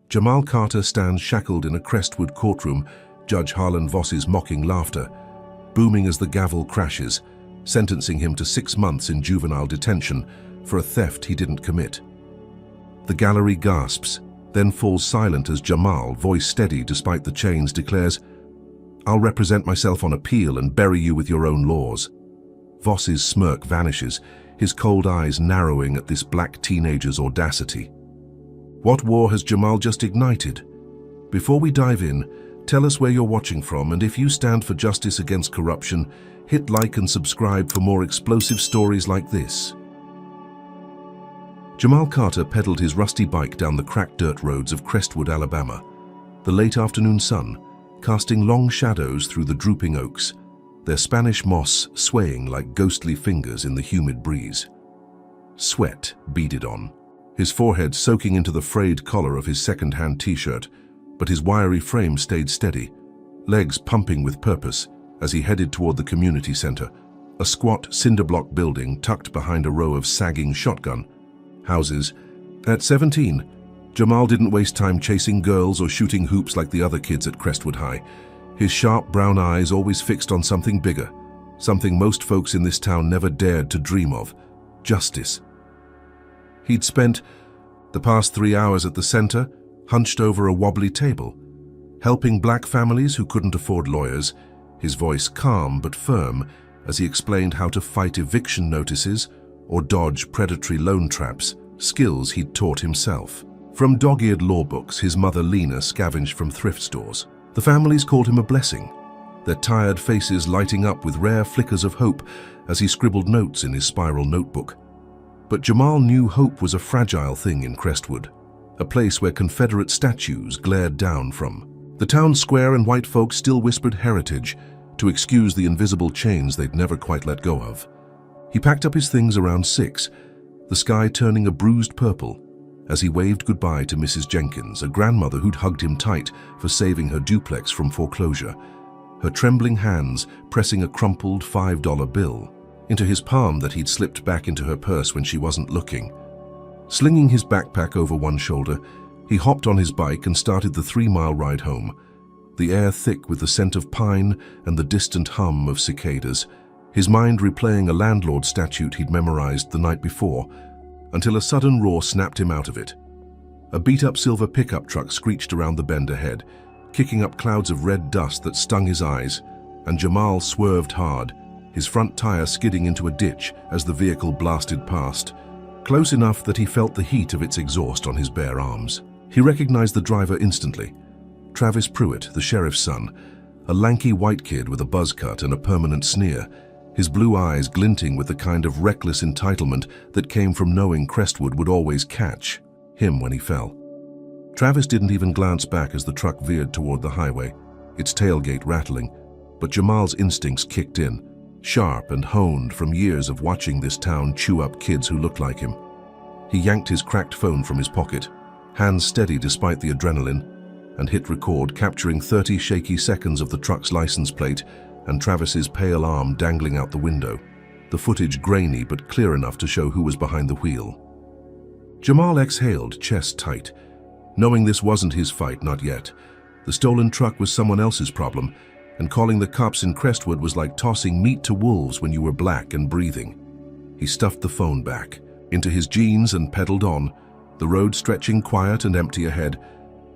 Jamal Carter stands shackled in a Crestwood courtroom, Judge Harlan Voss's mocking laughter, booming as the gavel crashes, sentencing him to 6 months in juvenile detention for a theft he didn't commit. The gallery gasps, then falls silent as Jamal, voice steady despite the chains, declares, "I'll represent myself on appeal and bury you with your own laws." Voss's smirk vanishes, his cold eyes narrowing at this black teenager's audacity. What war has Jamal just ignited? Before we dive in, tell us where you're watching from, and if you stand for justice against corruption, hit like and subscribe for more explosive stories like this. Jamal Carter pedaled his rusty bike down the cracked dirt roads of Crestwood, Alabama, the late afternoon sun casting long shadows through the drooping oaks, their Spanish moss swaying like ghostly fingers in the humid breeze. Sweat beaded on, his forehead soaking into the frayed collar of his second-hand t-shirt, but his wiry frame stayed steady, legs pumping with purpose as he headed toward the community center, a squat cinder-block building tucked behind a row of sagging shotgun houses. At 17, Jamal didn't waste time chasing girls or shooting hoops like the other kids at Crestwood High. His sharp brown eyes always fixed on something bigger, something most folks in this town never dared to dream of: justice. He'd spent the past 3 hours at the center, hunched over a wobbly table, helping black families who couldn't afford lawyers, his voice calm but firm as he explained how to fight eviction notices or dodge predatory loan traps, skills he'd taught himself. From dog-eared law books his mother Lena scavenged from thrift stores, the families called him a blessing, their tired faces lighting up with rare flickers of hope as he scribbled notes in his spiral notebook. But Jamal knew hope was a fragile thing in Crestwood, a place where Confederate statues glared down from. The town square and white folks still whispered heritage to excuse the invisible chains they'd never quite let go of. He packed up his things around 6, the sky turning a bruised purple, as he waved goodbye to Mrs. Jenkins, a grandmother who'd hugged him tight for saving her duplex from foreclosure, her trembling hands pressing a crumpled $5 bill into his palm that he'd slipped back into her purse when she wasn't looking. Slinging his backpack over one shoulder, he hopped on his bike and started the 3-mile ride home, the air thick with the scent of pine and the distant hum of cicadas, his mind replaying a landlord statute he'd memorized the night before, until a sudden roar snapped him out of it. A beat-up silver pickup truck screeched around the bend ahead, kicking up clouds of red dust that stung his eyes, and Jamal swerved hard, his front tire skidding into a ditch as the vehicle blasted past, close enough that he felt the heat of its exhaust on his bare arms. He recognized the driver instantly. Travis Pruitt, the sheriff's son, a lanky white kid with a buzz cut and a permanent sneer, his blue eyes glinting with the kind of reckless entitlement that came from knowing Crestwood would always catch him when he fell. Travis didn't even glance back as the truck veered toward the highway, its tailgate rattling, but Jamal's instincts kicked in, sharp and honed from years of watching this town chew up kids who looked like him. He yanked his cracked phone from his pocket, hands steady despite the adrenaline, and hit record, capturing 30 shaky seconds of the truck's license plate and Travis's pale arm dangling out the window, the footage grainy but clear enough to show who was behind the wheel. Jamal exhaled, chest tight, knowing this wasn't his fight, not yet. The stolen truck was someone else's problem, and calling the cops in Crestwood was like tossing meat to wolves when you were black and breathing. He stuffed the phone back into his jeans and pedaled on, the road stretching quiet and empty ahead,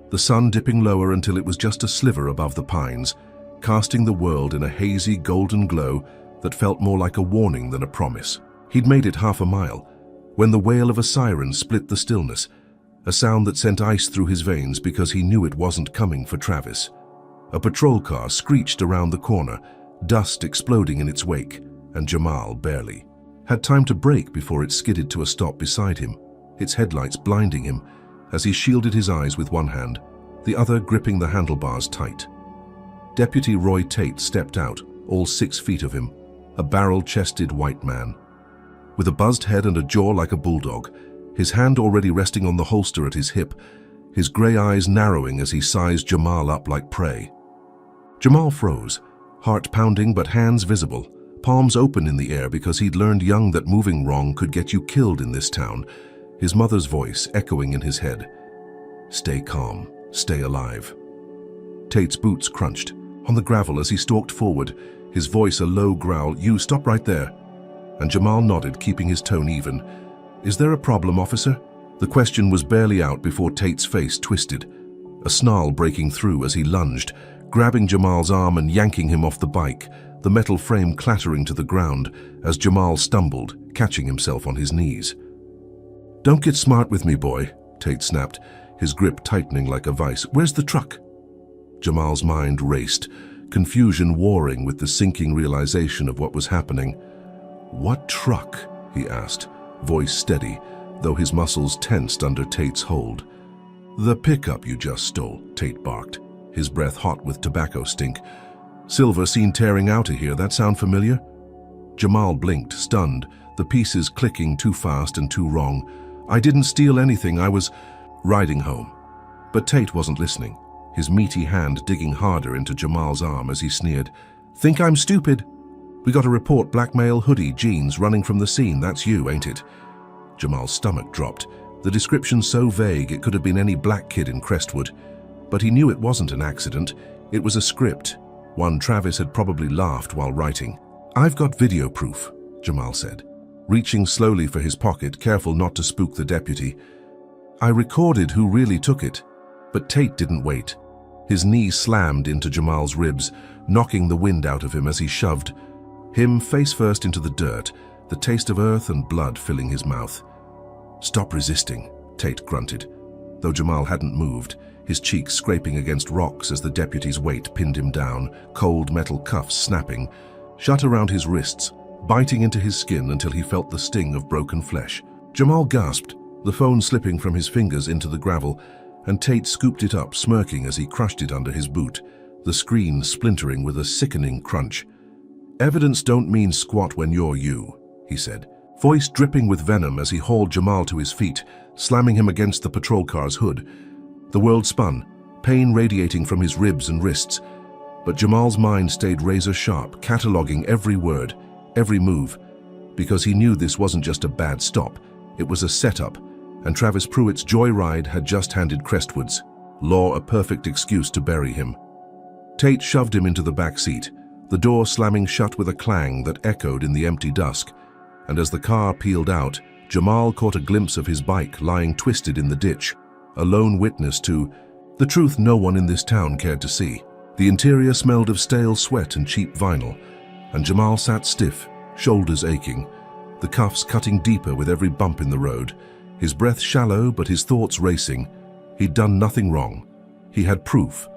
the sun dipping lower until it was just a sliver above the pines, casting the world in a hazy golden glow that felt more like a warning than a promise. He'd made it half a mile when the wail of a siren split the stillness, a sound that sent ice through his veins because he knew it wasn't coming for Travis. A patrol car screeched around the corner, dust exploding in its wake, and Jamal barely had time to brake before it skidded to a stop beside him, its headlights blinding him as he shielded his eyes with one hand, the other gripping the handlebars tight. Deputy Roy Tate stepped out, all 6 feet of him, a barrel-chested white man. With a buzzed head and a jaw like a bulldog, his hand already resting on the holster at his hip, his gray eyes narrowing as he sized Jamal up like prey. Jamal froze, heart pounding but hands visible, palms open in the air because he'd learned young that moving wrong could get you killed in this town, his mother's voice echoing in his head. Stay calm. Stay alive. Tate's boots crunched on the gravel as he stalked forward, his voice a low growl. "You stop right there." And Jamal nodded, keeping his tone even. "Is there a problem, officer?" The question was barely out before Tate's face twisted, a snarl breaking through as he lunged, grabbing Jamal's arm and yanking him off the bike, the metal frame clattering to the ground as Jamal stumbled, catching himself on his knees. "Don't get smart with me, boy," Tate snapped, his grip tightening like a vice. "Where's the truck?" Jamal's mind raced, confusion warring with the sinking realization of what was happening. "What truck?" he asked, voice steady, though his muscles tensed under Tate's hold. "The pickup you just stole," Tate barked, his breath hot with tobacco stink. "Silver seen tearing out of here, that sound familiar?" Jamal blinked, stunned, the pieces clicking too fast and too wrong. "I didn't steal anything, I was riding home." But Tate wasn't listening, his meaty hand digging harder into Jamal's arm as he sneered. "Think I'm stupid? We got a report, black male, hoodie, jeans, running from the scene. That's you, ain't it?" Jamal's stomach dropped, the description so vague it could have been any black kid in Crestwood. But he knew it wasn't an accident, it was a script, one Travis had probably laughed while writing. "I've got video proof," Jamal said, reaching slowly for his pocket, careful not to spook the deputy. "I recorded who really took it." But Tate didn't wait. His knee slammed into Jamal's ribs, knocking the wind out of him as he shoved him face first into the dirt, the taste of earth and blood filling his mouth. "Stop resisting," Tate grunted, though Jamal hadn't moved, his cheeks scraping against rocks as the deputy's weight pinned him down, cold metal cuffs snapping, shut around his wrists, biting into his skin until he felt the sting of broken flesh. Jamal gasped, the phone slipping from his fingers into the gravel, and Tate scooped it up, smirking as he crushed it under his boot, the screen splintering with a sickening crunch. "Evidence don't mean squat when you're you," he said, voice dripping with venom as he hauled Jamal to his feet, slamming him against the patrol car's hood. The world spun, pain radiating from his ribs and wrists, but Jamal's mind stayed razor-sharp, cataloging every word, every move, because he knew this wasn't just a bad stop, it was a setup, and Travis Pruitt's joyride had just handed Crestwood's law a perfect excuse to bury him. Tate shoved him into the back seat, the door slamming shut with a clang that echoed in the empty dusk, and as the car peeled out, Jamal caught a glimpse of his bike lying twisted in the ditch, a lone witness to the truth no one in this town cared to see. The interior smelled of stale sweat and cheap vinyl, and Jamal sat stiff, shoulders aching, the cuffs cutting deeper with every bump in the road, his breath shallow but his thoughts racing. He'd done nothing wrong. He had proof,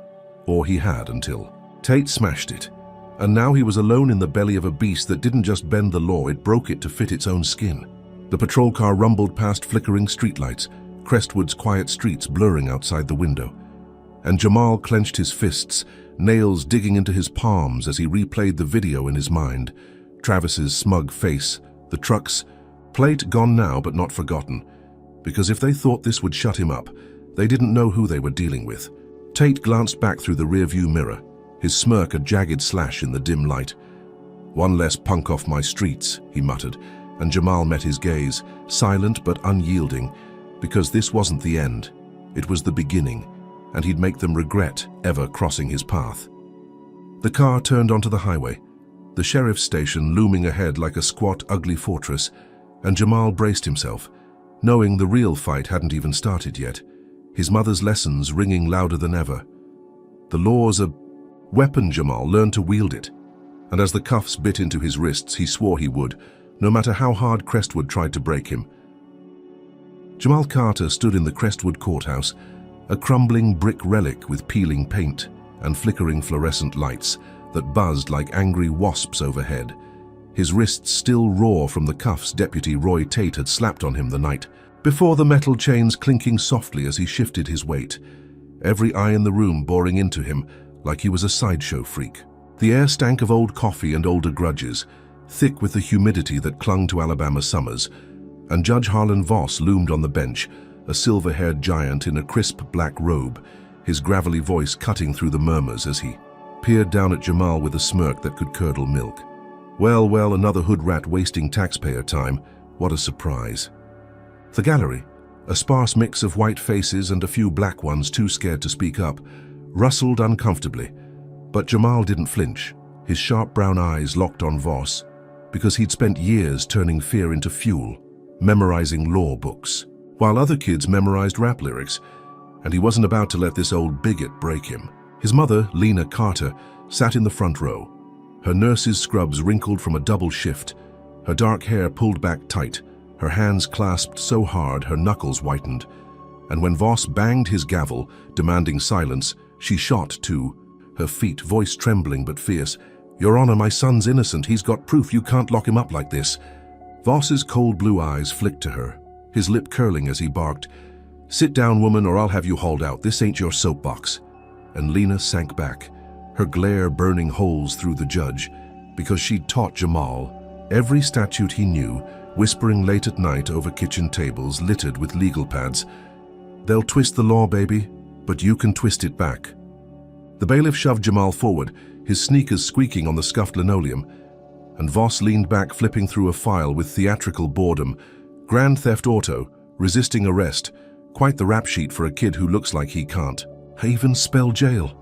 or he had until Tate smashed it. And now he was alone in the belly of a beast that didn't just bend the law, it broke it to fit its own skin. The patrol car rumbled past flickering streetlights, Crestwood's quiet streets blurring outside the window. And Jamal clenched his fists, nails digging into his palms as he replayed the video in his mind. Travis's smug face, the truck's plate gone now but not forgotten. Because if they thought this would shut him up, they didn't know who they were dealing with. Tate glanced back through the rearview mirror, his smirk a jagged slash in the dim light. "One less punk off my streets," he muttered, and Jamal met his gaze, silent but unyielding, because this wasn't the end. It was the beginning, and he'd make them regret ever crossing his path. The car turned onto the highway, the sheriff's station looming ahead like a squat, ugly fortress, and Jamal braced himself, knowing the real fight hadn't even started yet, his mother's lessons ringing louder than ever. The law's a weapon, Jamal learned to wield it, and as the cuffs bit into his wrists, he swore he would, no matter how hard Crestwood tried to break him. Jamal Carter stood in the Crestwood courthouse, a crumbling brick relic with peeling paint and flickering fluorescent lights that buzzed like angry wasps overhead, his wrists still raw from the cuffs Deputy Roy Tate had slapped on him the night before, the metal chains clinking softly as he shifted his weight, every eye in the room boring into him like he was a sideshow freak. The air stank of old coffee and older grudges, thick with the humidity that clung to Alabama summers, and Judge Harlan Voss loomed on the bench, a silver-haired giant in a crisp black robe, his gravelly voice cutting through the murmurs as he peered down at Jamal with a smirk that could curdle milk. Well, well, another hood rat wasting taxpayer time. What a surprise. The gallery, A sparse mix of white faces and a few black ones too scared to speak up, rustled uncomfortably. But Jamal didn't flinch, his sharp brown eyes locked on Voss, because he'd spent years turning fear into fuel, memorizing law books, while other kids memorized rap lyrics, and he wasn't about to let this old bigot break him. His mother, Lena Carter, sat in the front row, her nurse's scrubs wrinkled from a double shift, her dark hair pulled back tight, her hands clasped so hard her knuckles whitened. And when Voss banged his gavel, demanding silence, she shot too, her feet, voice trembling but fierce. "Your Honor, my son's innocent. He's got proof. You can't lock him up like this." Voss's cold blue eyes flicked to her, his lip curling as he barked, "Sit down, woman, or I'll have you hauled out. This ain't your soapbox." And Lena sank back, her glare burning holes through the judge, because she'd taught Jamal every statute he knew, whispering late at night over kitchen tables littered with legal pads. "They'll twist the law, baby, but you can twist it back." The bailiff shoved Jamal forward, his sneakers squeaking on the scuffed linoleum, and Voss leaned back, flipping through a file with theatrical boredom. Grand theft auto, resisting arrest, quite the rap sheet for a kid who looks like he can't even spell jail.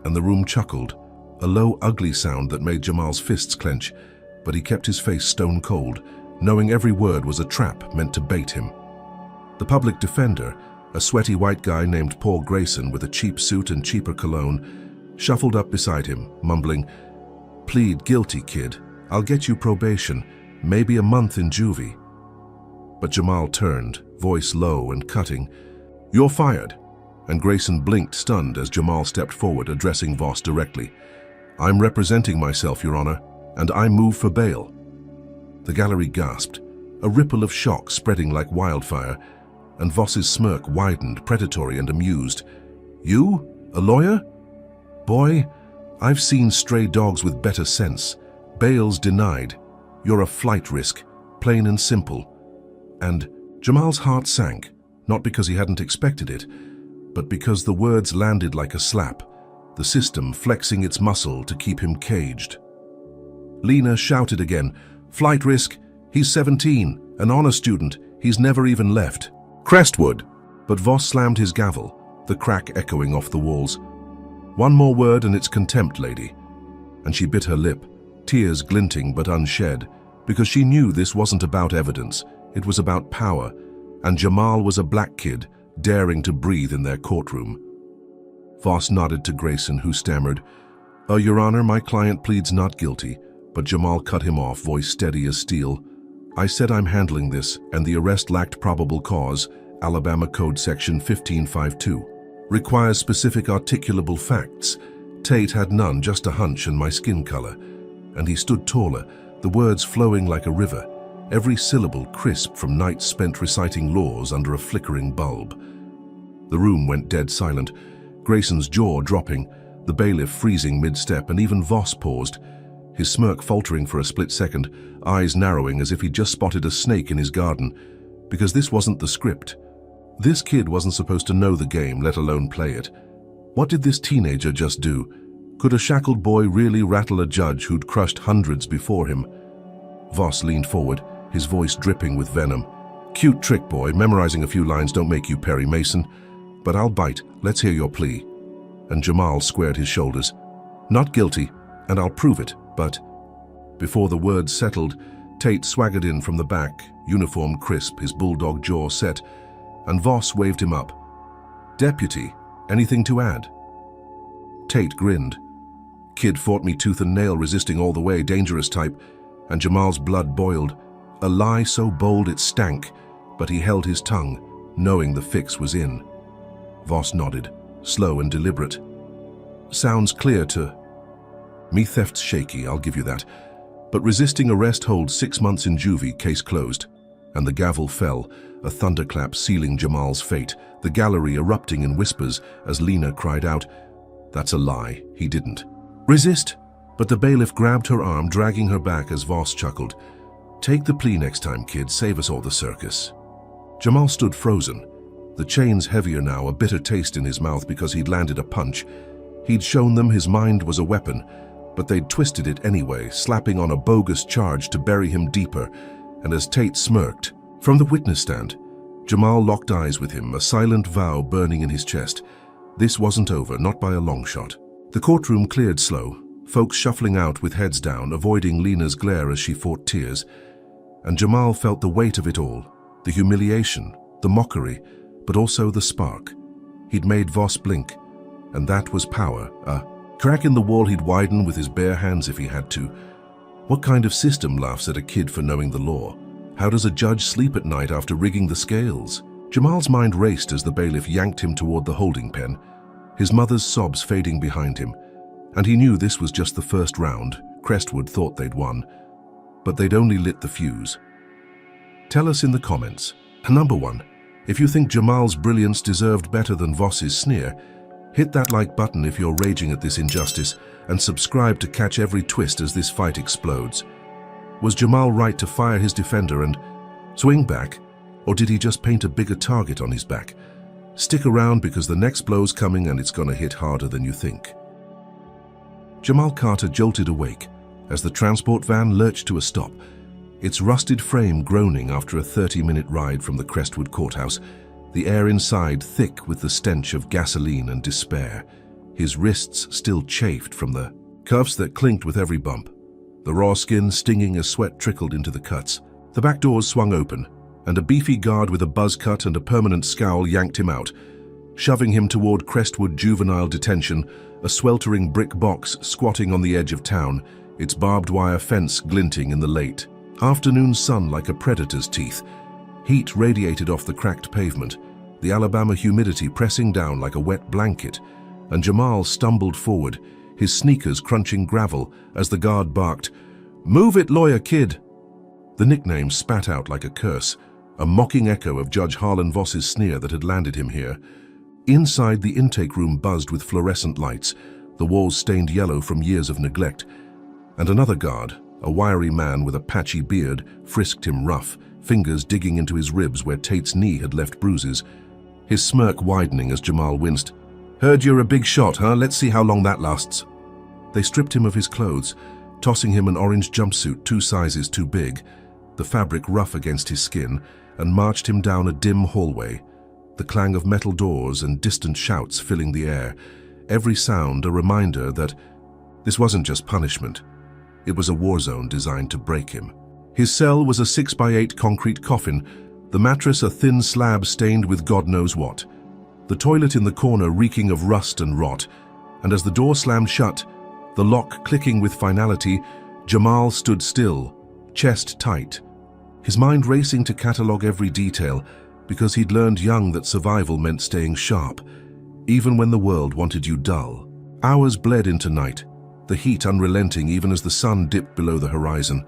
And the room chuckled, a low, ugly sound that made Jamal's fists clench, but he kept his face stone cold, knowing every word was a trap meant to bait him. The public defender, a sweaty white guy named Paul Grayson with a cheap suit and cheaper cologne, shuffled up beside him, mumbling, "Plead guilty, kid. I'll get you probation, maybe a month in juvie." But Jamal turned, voice low and cutting, "You're fired." And Grayson blinked, stunned, as Jamal stepped forward, addressing Voss directly. "I'm representing myself, Your Honor, and I move for bail." The gallery gasped, a ripple of shock spreading like wildfire, and Voss's smirk widened, predatory and amused. "You? A lawyer? Boy, I've seen stray dogs with better sense. Bail's denied. You're a flight risk, plain and simple." And Jamal's heart sank, not because he hadn't expected it, but because the words landed like a slap, the system flexing its muscle to keep him caged. Lena shouted again, "Flight risk? He's 17, an honor student. He's never even left." "Crestwood!" But Voss slammed his gavel, the crack echoing off the walls. "One more word and it's contempt, lady." And she bit her lip, tears glinting but unshed, because she knew this wasn't about evidence, it was about power, and Jamal was a black kid, daring to breathe in their courtroom. Voss nodded to Grayson, who stammered, Your Honor, my client pleads not guilty," but Jamal cut him off, voice steady as steel. "I said I'm handling this, and the arrest lacked probable cause, Alabama Code Section 1552. Requires specific articulable facts. Tate had none, just a hunch and my skin color." And he stood taller, the words flowing like a river, every syllable crisp from nights spent reciting laws under a flickering bulb. The room went dead silent, Grayson's jaw dropping, the bailiff freezing mid-step, and even Voss paused, his smirk faltering for a split second, eyes narrowing as if he'd just spotted a snake in his garden, because this wasn't the script. This kid wasn't supposed to know the game, let alone play it. What did this teenager just do? Could a shackled boy really rattle a judge who'd crushed hundreds before him? Voss leaned forward, his voice dripping with venom. "Cute trick, boy. Memorizing a few lines don't make you Perry Mason. But I'll bite. Let's hear your plea." And Jamal squared his shoulders. "Not guilty, and I'll prove it, but..." Before the words settled, Tate swaggered in from the back, uniform crisp, his bulldog jaw set, and Voss waved him up. "Deputy, anything to add?" Tate grinned. "Kid fought me tooth and nail, resisting all the way, dangerous type," and Jamal's blood boiled. A lie so bold it stank, but he held his tongue, knowing the fix was in. Voss nodded, slow and deliberate. "Sounds clear to me. Theft's shaky, I'll give you that. But resisting arrest holds 6 months in juvie, case closed." And the gavel fell, a thunderclap sealing Jamal's fate, the gallery erupting in whispers as Lena cried out, "That's a lie, he didn't." "Resist!" But the bailiff grabbed her arm, dragging her back as Voss chuckled. "Take the plea next time, kid, save us all the circus." Jamal stood frozen, the chains heavier now, a bitter taste in his mouth because he'd landed a punch. He'd shown them his mind was a weapon, but they'd twisted it anyway, slapping on a bogus charge to bury him deeper, and as Tate smirked, from the witness stand, Jamal locked eyes with him, a silent vow burning in his chest. This wasn't over, not by a long shot. The courtroom cleared slow, folks shuffling out with heads down, avoiding Lena's glare as she fought tears. And Jamal felt the weight of it all, the humiliation, the mockery, but also the spark. He'd made Voss blink, and that was power. A crack in the wall he'd widen with his bare hands if he had to. What kind of system laughs at a kid for knowing the law? How does a judge sleep at night after rigging the scales? Jamal's mind raced as the bailiff yanked him toward the holding pen, his mother's sobs fading behind him. And he knew this was just the first round. Crestwood thought they'd won, but they'd only lit the fuse. Tell us in the comments. Number 1. If you think Jamal's brilliance deserved better than Voss's sneer, hit that like button if you're raging at this injustice, and subscribe to catch every twist as this fight explodes. Was Jamal right to fire his defender and swing back, or did he just paint a bigger target on his back? Stick around because the next blow's coming and it's gonna hit harder than you think. Jamal Carter jolted awake as the transport van lurched to a stop, its rusted frame groaning after a 30-minute ride from the Crestwood courthouse, the air inside thick with the stench of gasoline and despair. His wrists still chafed from the cuffs that clinked with every bump, the raw skin stinging as sweat trickled into the cuts. The back doors swung open, and a beefy guard with a buzz cut and a permanent scowl yanked him out, shoving him toward Crestwood Juvenile Detention, a sweltering brick box squatting on the edge of town, its barbed wire fence glinting in the late afternoon sun like a predator's teeth. Heat radiated off the cracked pavement, the Alabama humidity pressing down like a wet blanket, and Jamal stumbled forward, his sneakers crunching gravel as the guard barked, "Move it, lawyer kid!" The nickname spat out like a curse, a mocking echo of Judge Harlan Voss's sneer that had landed him here. Inside, the intake room buzzed with fluorescent lights, the walls stained yellow from years of neglect. And another guard, a wiry man with a patchy beard, frisked him rough, fingers digging into his ribs where Tate's knee had left bruises, his smirk widening as Jamal winced. "Heard you're a big shot, huh? Let's see how long that lasts." They stripped him of his clothes, tossing him an orange jumpsuit 2 sizes too big, the fabric rough against his skin, and marched him down a dim hallway, the clang of metal doors and distant shouts filling the air, every sound a reminder that this wasn't just punishment. It was a war zone designed to break him. His cell was a 6x8 concrete coffin, the mattress a thin slab stained with God knows what, the toilet in the corner reeking of rust and rot, and as the door slammed shut, the lock clicking with finality, Jamal stood still, chest tight, his mind racing to catalogue every detail, because he'd learned young that survival meant staying sharp, even when the world wanted you dull. Hours bled into night, the heat unrelenting even as the sun dipped below the horizon,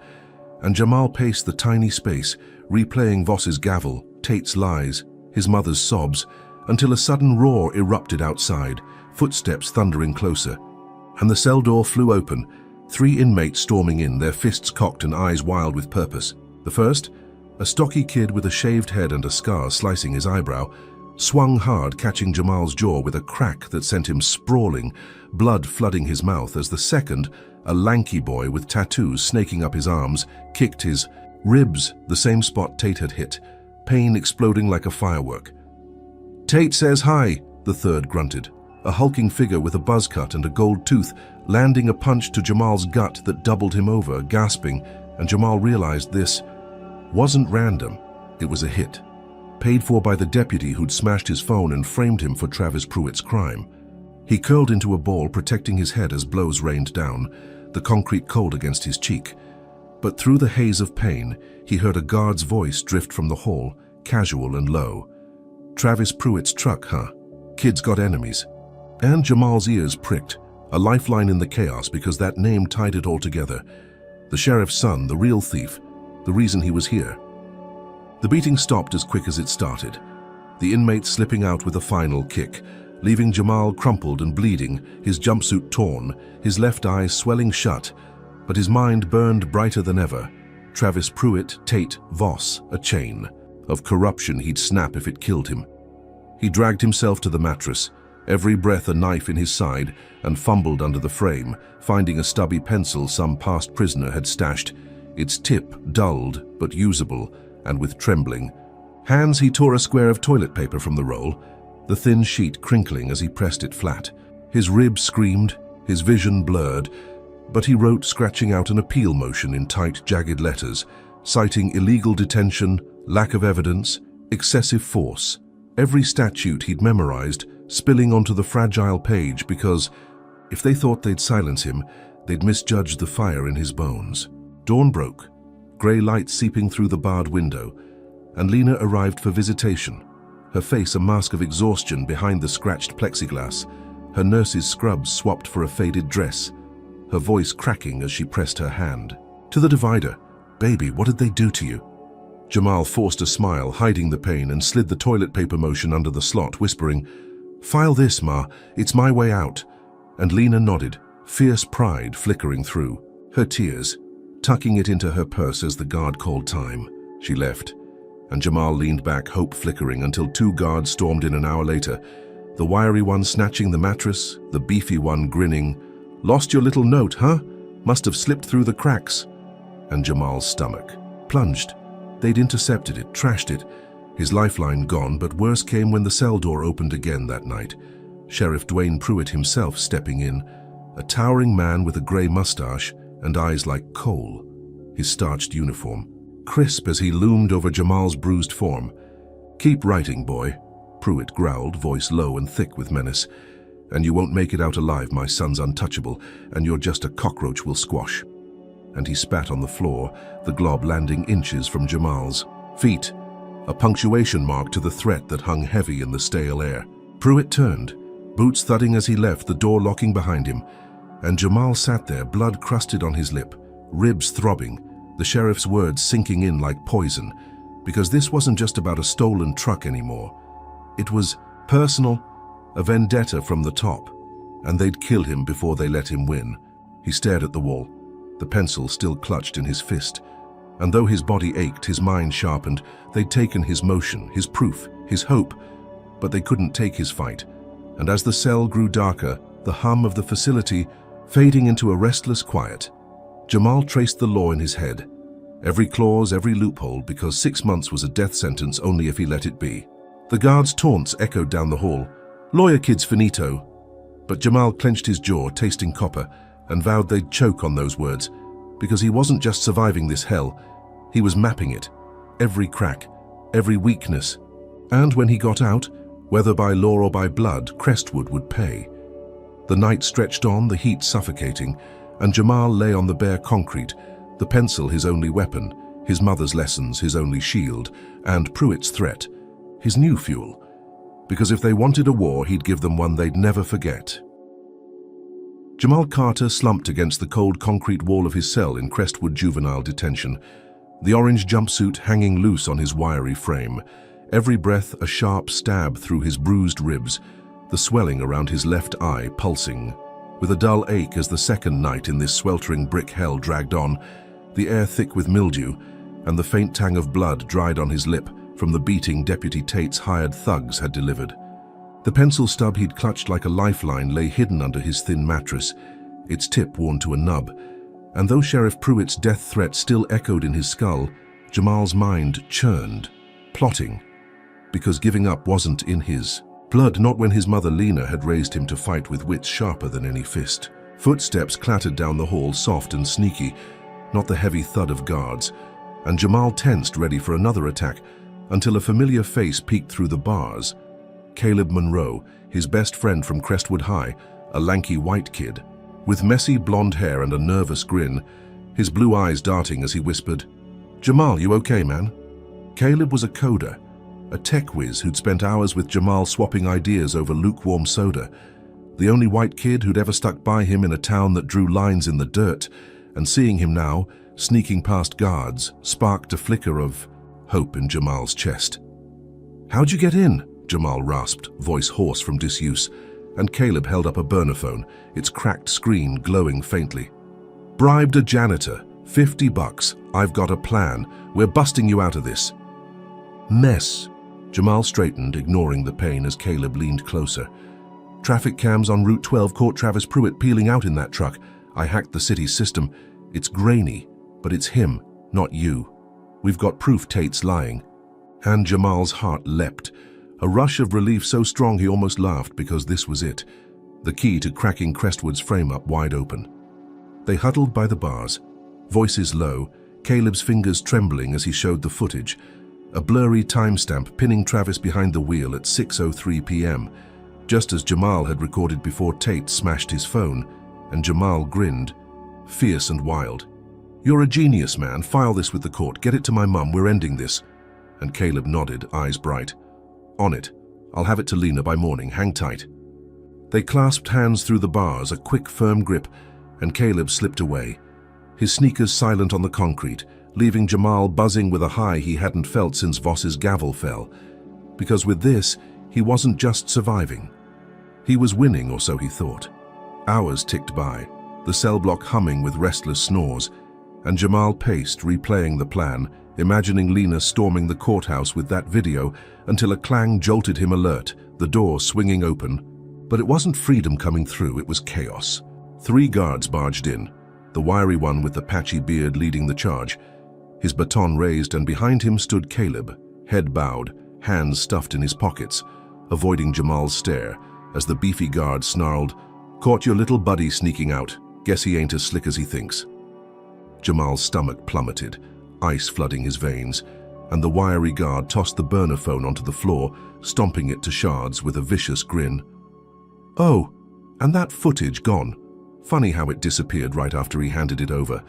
and Jamal paced the tiny space, replaying Voss's gavel, Tate's lies, his mother's sobs, until a sudden roar erupted outside, footsteps thundering closer, and the cell door flew open, 3 inmates storming in, their fists cocked and eyes wild with purpose. The first, a stocky kid with a shaved head and a scar slicing his eyebrow, swung hard, catching Jamal's jaw with a crack that sent him sprawling, blood flooding his mouth, as the second, a lanky boy with tattoos snaking up his arms, kicked his ribs, the same spot Tate had hit, pain exploding like a firework. "Tate says hi," the third grunted, a hulking figure with a buzz cut and a gold tooth, landing a punch to Jamal's gut that doubled him over, gasping, and Jamal realized this wasn't random, it was a hit, paid for by the deputy who'd smashed his phone and framed him for Travis Pruitt's crime. He curled into a ball, protecting his head as blows rained down, the concrete cold against his cheek. But through the haze of pain, he heard a guard's voice drift from the hall, casual and low. "Travis Pruitt's truck, huh? Kid's got enemies." And Jamal's ears pricked, a lifeline in the chaos because that name tied it all together. The sheriff's son, the real thief, the reason he was here. The beating stopped as quick as it started, the inmate slipping out with a final kick, leaving Jamal crumpled and bleeding, his jumpsuit torn, his left eye swelling shut, but his mind burned brighter than ever. Travis Pruitt, Tate, Voss, a chain of corruption he'd snap if it killed him. He dragged himself to the mattress, every breath a knife in his side, and fumbled under the frame, finding a stubby pencil some past prisoner had stashed, its tip dulled but usable, and with trembling, Hands, he tore a square of toilet paper from the roll, the thin sheet crinkling as he pressed it flat. His ribs screamed, his vision blurred, but he wrote, scratching out an appeal motion in tight, jagged letters, citing illegal detention, lack of evidence, excessive force. Every statute he'd memorized spilling onto the fragile page because, if they thought they'd silence him, they'd misjudged the fire in his bones. Dawn broke, grey light seeping through the barred window, and Lena arrived for visitation, her face a mask of exhaustion behind the scratched plexiglass, her nurse's scrubs swapped for a faded dress, her voice cracking as she pressed her hand. To the divider, "Baby, what did they do to you?" Jamal forced a smile, hiding the pain, and slid the toilet paper motion under the slot, whispering, "File this, Ma, it's my way out." And Lena nodded, fierce pride flickering through her tears, tucking it into her purse as the guard called time. She left, and Jamal leaned back, hope flickering, until two guards stormed in an hour later, the wiry one snatching the mattress, the beefy one grinning. "Lost your little note, huh? Must have slipped through the cracks." And Jamal's stomach plunged. They'd intercepted it, trashed it, his lifeline gone, but worse came when the cell door opened again that night. Sheriff Dwayne Pruitt himself stepping in, a towering man with a grey mustache and eyes like coal, his starched uniform crisp as he loomed over Jamal's bruised form. "Keep writing, boy," Pruitt growled, voice low and thick with menace. "And you won't make it out alive. My son's untouchable, and you're just a cockroach we'll squash." And he spat on the floor, the glob landing inches from Jamal's feet, a punctuation mark to the threat that hung heavy in the stale air. Pruitt turned, boots thudding as he left, the door locking behind him, and Jamal sat there, blood crusted on his lip, ribs throbbing, the sheriff's words sinking in like poison, because this wasn't just about a stolen truck anymore. It was personal, a vendetta from the top, and they'd kill him before they let him win. He stared at the wall, the pencil still clutched in his fist, and though his body ached, his mind sharpened. They'd taken his motion, his proof, his hope, but they couldn't take his fight. And as the cell grew darker, the hum of the facility fading into a restless quiet, Jamal traced the law in his head. Every clause, every loophole, because 6 months was a death sentence only if he let it be. The guard's taunts echoed down the hall. "Lawyer kid's finito." But Jamal clenched his jaw, tasting copper, and vowed they'd choke on those words, because he wasn't just surviving this hell, he was mapping it. Every crack, every weakness. And when he got out, whether by law or by blood, Crestwood would pay. The night stretched on, the heat suffocating, and Jamal lay on the bare concrete, the pencil his only weapon, his mother's lessons his only shield, and Pruitt's threat, his new fuel. Because if they wanted a war, he'd give them one they'd never forget. Jamal Carter slumped against the cold concrete wall of his cell in Crestwood Juvenile Detention, the orange jumpsuit hanging loose on his wiry frame, every breath a sharp stab through his bruised ribs, the swelling around his left eye pulsing, with a dull ache as the second night in this sweltering brick hell dragged on, the air thick with mildew, and the faint tang of blood dried on his lip from the beating Deputy Tate's hired thugs had delivered. The pencil stub he'd clutched like a lifeline lay hidden under his thin mattress, its tip worn to a nub, and though Sheriff Pruitt's death threat still echoed in his skull, Jamal's mind churned, plotting, because giving up wasn't in his blood, not when his mother Lena had raised him to fight with wits sharper than any fist. Footsteps clattered down the hall, soft and sneaky, not the heavy thud of guards, and Jamal tensed, ready for another attack, until a familiar face peeked through the bars. Caleb Monroe, his best friend from Crestwood High, a lanky white kid, with messy blonde hair and a nervous grin, his blue eyes darting as he whispered, "Jamal, you okay, man?" Caleb was a coder, a tech whiz who'd spent hours with Jamal swapping ideas over lukewarm soda, the only white kid who'd ever stuck by him in a town that drew lines in the dirt, and seeing him now, sneaking past guards, sparked a flicker of hope in Jamal's chest. "How'd you get in?" Jamal rasped, voice hoarse from disuse, and Caleb held up a burner phone, its cracked screen glowing faintly. "Bribed a janitor, $50. I've got a plan. We're busting you out of this mess." Jamal straightened, ignoring the pain as Caleb leaned closer. "Traffic cams on Route 12 caught Travis Pruitt peeling out in that truck. I hacked the city's system. It's grainy, but it's him, not you. We've got proof Tate's lying." And Jamal's heart leapt, a rush of relief so strong he almost laughed, because this was it, the key to cracking Crestwood's frame-up wide open. They huddled by the bars, voices low, Caleb's fingers trembling as he showed the footage, a blurry timestamp pinning Travis behind the wheel at 6:03 p.m., just as Jamal had recorded before Tate smashed his phone, and Jamal grinned, fierce and wild. "You're a genius, man. File this with the court. Get it to my mum. We're ending this." And Caleb nodded, eyes bright. "On it. I'll have it to Lena by morning. Hang tight." They clasped hands through the bars, a quick, firm grip, and Caleb slipped away, his sneakers silent on the concrete, leaving Jamal buzzing with a high he hadn't felt since Voss's gavel fell. Because with this, he wasn't just surviving. He was winning, or so he thought. Hours ticked by, the cell block humming with restless snores, and Jamal paced, replaying the plan, imagining Lena storming the courthouse with that video until a clang jolted him alert, the door swinging open. But it wasn't freedom coming through, it was chaos. 3 guards barged in, the wiry one with the patchy beard leading the charge, his baton raised, and behind him stood Caleb, head bowed, hands stuffed in his pockets, avoiding Jamal's stare as the beefy guard snarled, "Caught your little buddy sneaking out. Guess he ain't as slick as he thinks." Jamal's stomach plummeted, ice flooding his veins, and the wiry guard tossed the burner phone onto the floor, stomping it to shards with a vicious grin. "Oh, and that footage gone. Funny how it disappeared right after he handed it over."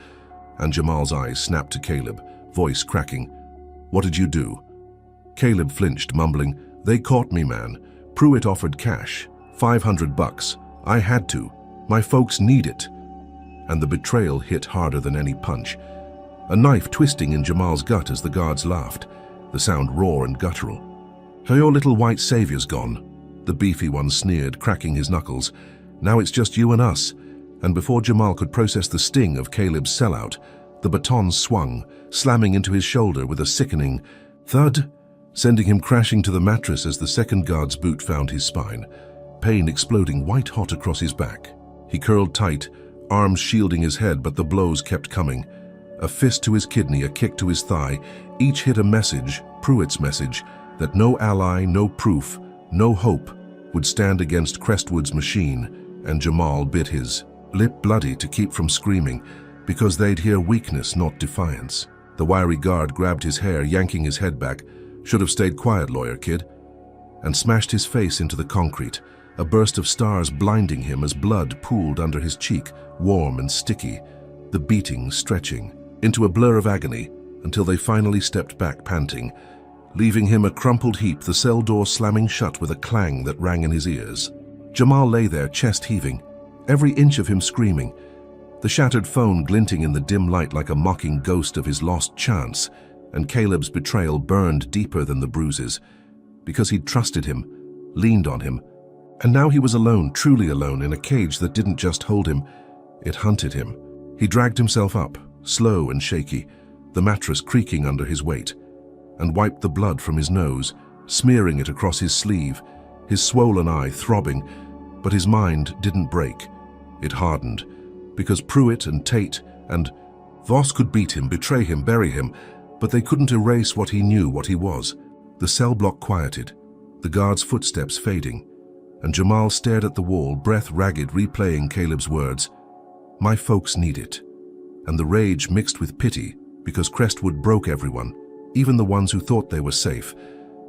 And Jamal's eyes snapped to Caleb, voice cracking. "What did you do?" Caleb flinched, mumbling, "They caught me, man. Pruitt offered cash. $500. I had to. My folks need it." And the betrayal hit harder than any punch, a knife twisting in Jamal's gut as the guards laughed, the sound raw and guttural. "So your little white savior's gone," the beefy one sneered, cracking his knuckles. "Now it's just you and us." And before Jamal could process the sting of Caleb's sellout, the baton swung, slamming into his shoulder with a sickening thud, sending him crashing to the mattress as the second guard's boot found his spine, pain exploding white-hot across his back. He curled tight, arms shielding his head, but the blows kept coming. A fist to his kidney, a kick to his thigh, each hit a message, Pruitt's message, that no ally, no proof, no hope would stand against Crestwood's machine, and Jamal bit his lip bloody to keep from screaming, because they'd hear weakness, not defiance. The wiry guard grabbed his hair, yanking his head back. "Should have stayed quiet, lawyer kid," and smashed his face into the concrete, a burst of stars blinding him as blood pooled under his cheek, warm and sticky, the beating stretching into a blur of agony until they finally stepped back, panting, leaving him a crumpled heap, the cell door slamming shut with a clang that rang in his ears. Jamal lay there, chest heaving, every inch of him screaming, the shattered phone glinting in the dim light like a mocking ghost of his lost chance, and Caleb's betrayal burned deeper than the bruises, because he'd trusted him, leaned on him, and now he was alone, truly alone, in a cage that didn't just hold him, it hunted him. He dragged himself up, slow and shaky, the mattress creaking under his weight, and wiped the blood from his nose, smearing it across his sleeve, his swollen eye throbbing, but his mind didn't break. It hardened, because Pruitt and Tate and Voss could beat him, betray him, bury him, but they couldn't erase what he knew, what he was. The cell block quieted, the guard's footsteps fading, and Jamal stared at the wall, breath ragged, replaying Caleb's words. "My folks need it." And the rage mixed with pity, because Crestwood broke everyone, even the ones who thought they were safe,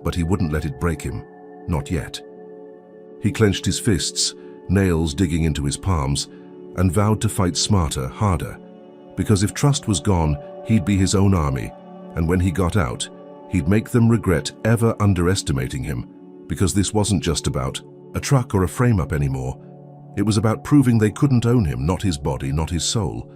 but he wouldn't let it break him, not yet. He clenched his fists, nails digging into his palms, and vowed to fight smarter, harder, because if trust was gone, he'd be his own army, and when he got out, he'd make them regret ever underestimating him, because this wasn't just about a truck or a frame-up anymore. It was about proving they couldn't own him, not his body, not his soul.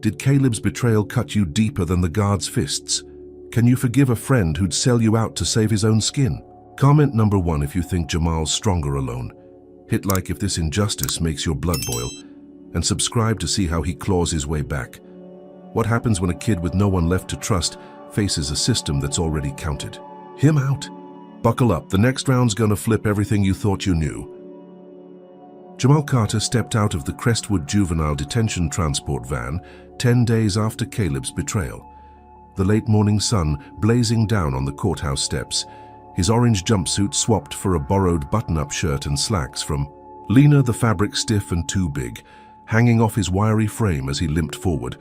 Did Caleb's betrayal cut you deeper than the guard's fists? Can you forgive a friend who'd sell you out to save his own skin? Comment number 1 if you think Jamal's stronger alone. Hit like if this injustice makes your blood boil, and subscribe to see how he claws his way back. What happens when a kid with no one left to trust faces a system that's already counted him out? Buckle up, the next round's gonna flip everything you thought you knew. Jamal Carter stepped out of the Crestwood juvenile detention transport van 10 days after Caleb's betrayal. the late morning sun blazing down on the courthouse steps, his orange jumpsuit swapped for a borrowed button-up shirt and slacks from Lena, the fabric stiff and too big, hanging off his wiry frame as he limped forward,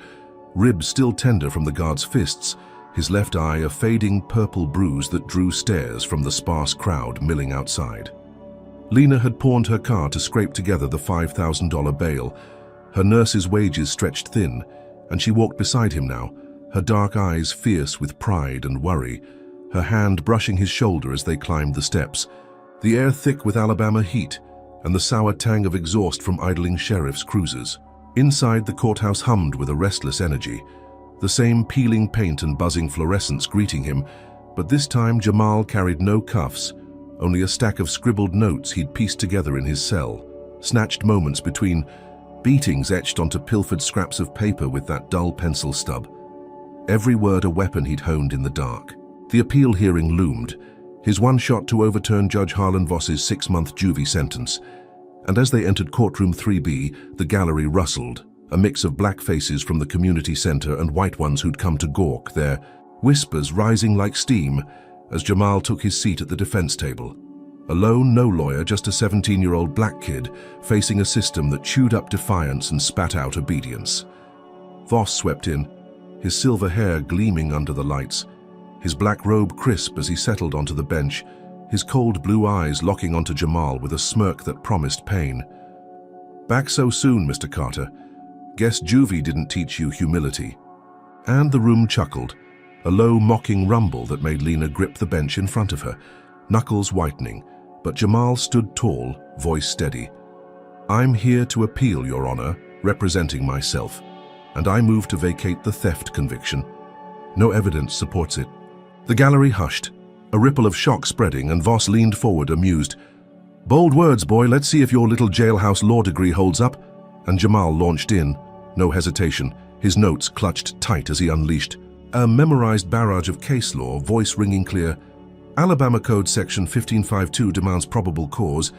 ribs still tender from the guard's fists, his left eye a fading purple bruise that drew stares from the sparse crowd milling outside. Lena had pawned her car to scrape together the $5,000 bail. Her nurse's wages stretched thin, and she walked beside him now, her dark eyes fierce with pride and worry, her hand brushing his shoulder as they climbed the steps, the air thick with Alabama heat and the sour tang of exhaust from idling sheriff's cruisers. Inside, the courthouse hummed with a restless energy, the same peeling paint and buzzing fluorescents greeting him, but this time Jamal carried no cuffs, only a stack of scribbled notes he'd pieced together in his cell, snatched moments between beatings etched onto pilfered scraps of paper with that dull pencil stub. Every word a weapon he'd honed in the dark. The appeal hearing loomed, his one shot to overturn Judge Harlan Voss's 6-month juvie sentence. And as they entered courtroom 3B, the gallery rustled, a mix of black faces from the community center and white ones who'd come to gawk, their whispers rising like steam as Jamal took his seat at the defense table. Alone, no lawyer, just a 17-year-old black kid facing a system that chewed up defiance and spat out obedience. Voss swept in, his silver hair gleaming under the lights, his black robe crisp as he settled onto the bench, his cold blue eyes locking onto Jamal with a smirk that promised pain. "Back so soon, Mr. Carter. Guess juvie didn't teach you humility." And the room chuckled, a low mocking rumble that made Lena grip the bench in front of her, knuckles whitening, but Jamal stood tall, voice steady. "I'm here to appeal, Your Honor, representing myself, and I move to vacate the theft conviction. No evidence supports it." The gallery hushed, a ripple of shock spreading, and Voss leaned forward, amused. "Bold words, boy. Let's see if your little jailhouse law degree holds up." And Jamal launched in, no hesitation, his notes clutched tight as he unleashed a memorized barrage of case law, voice ringing clear. Alabama Code Section 1552 demands probable cause.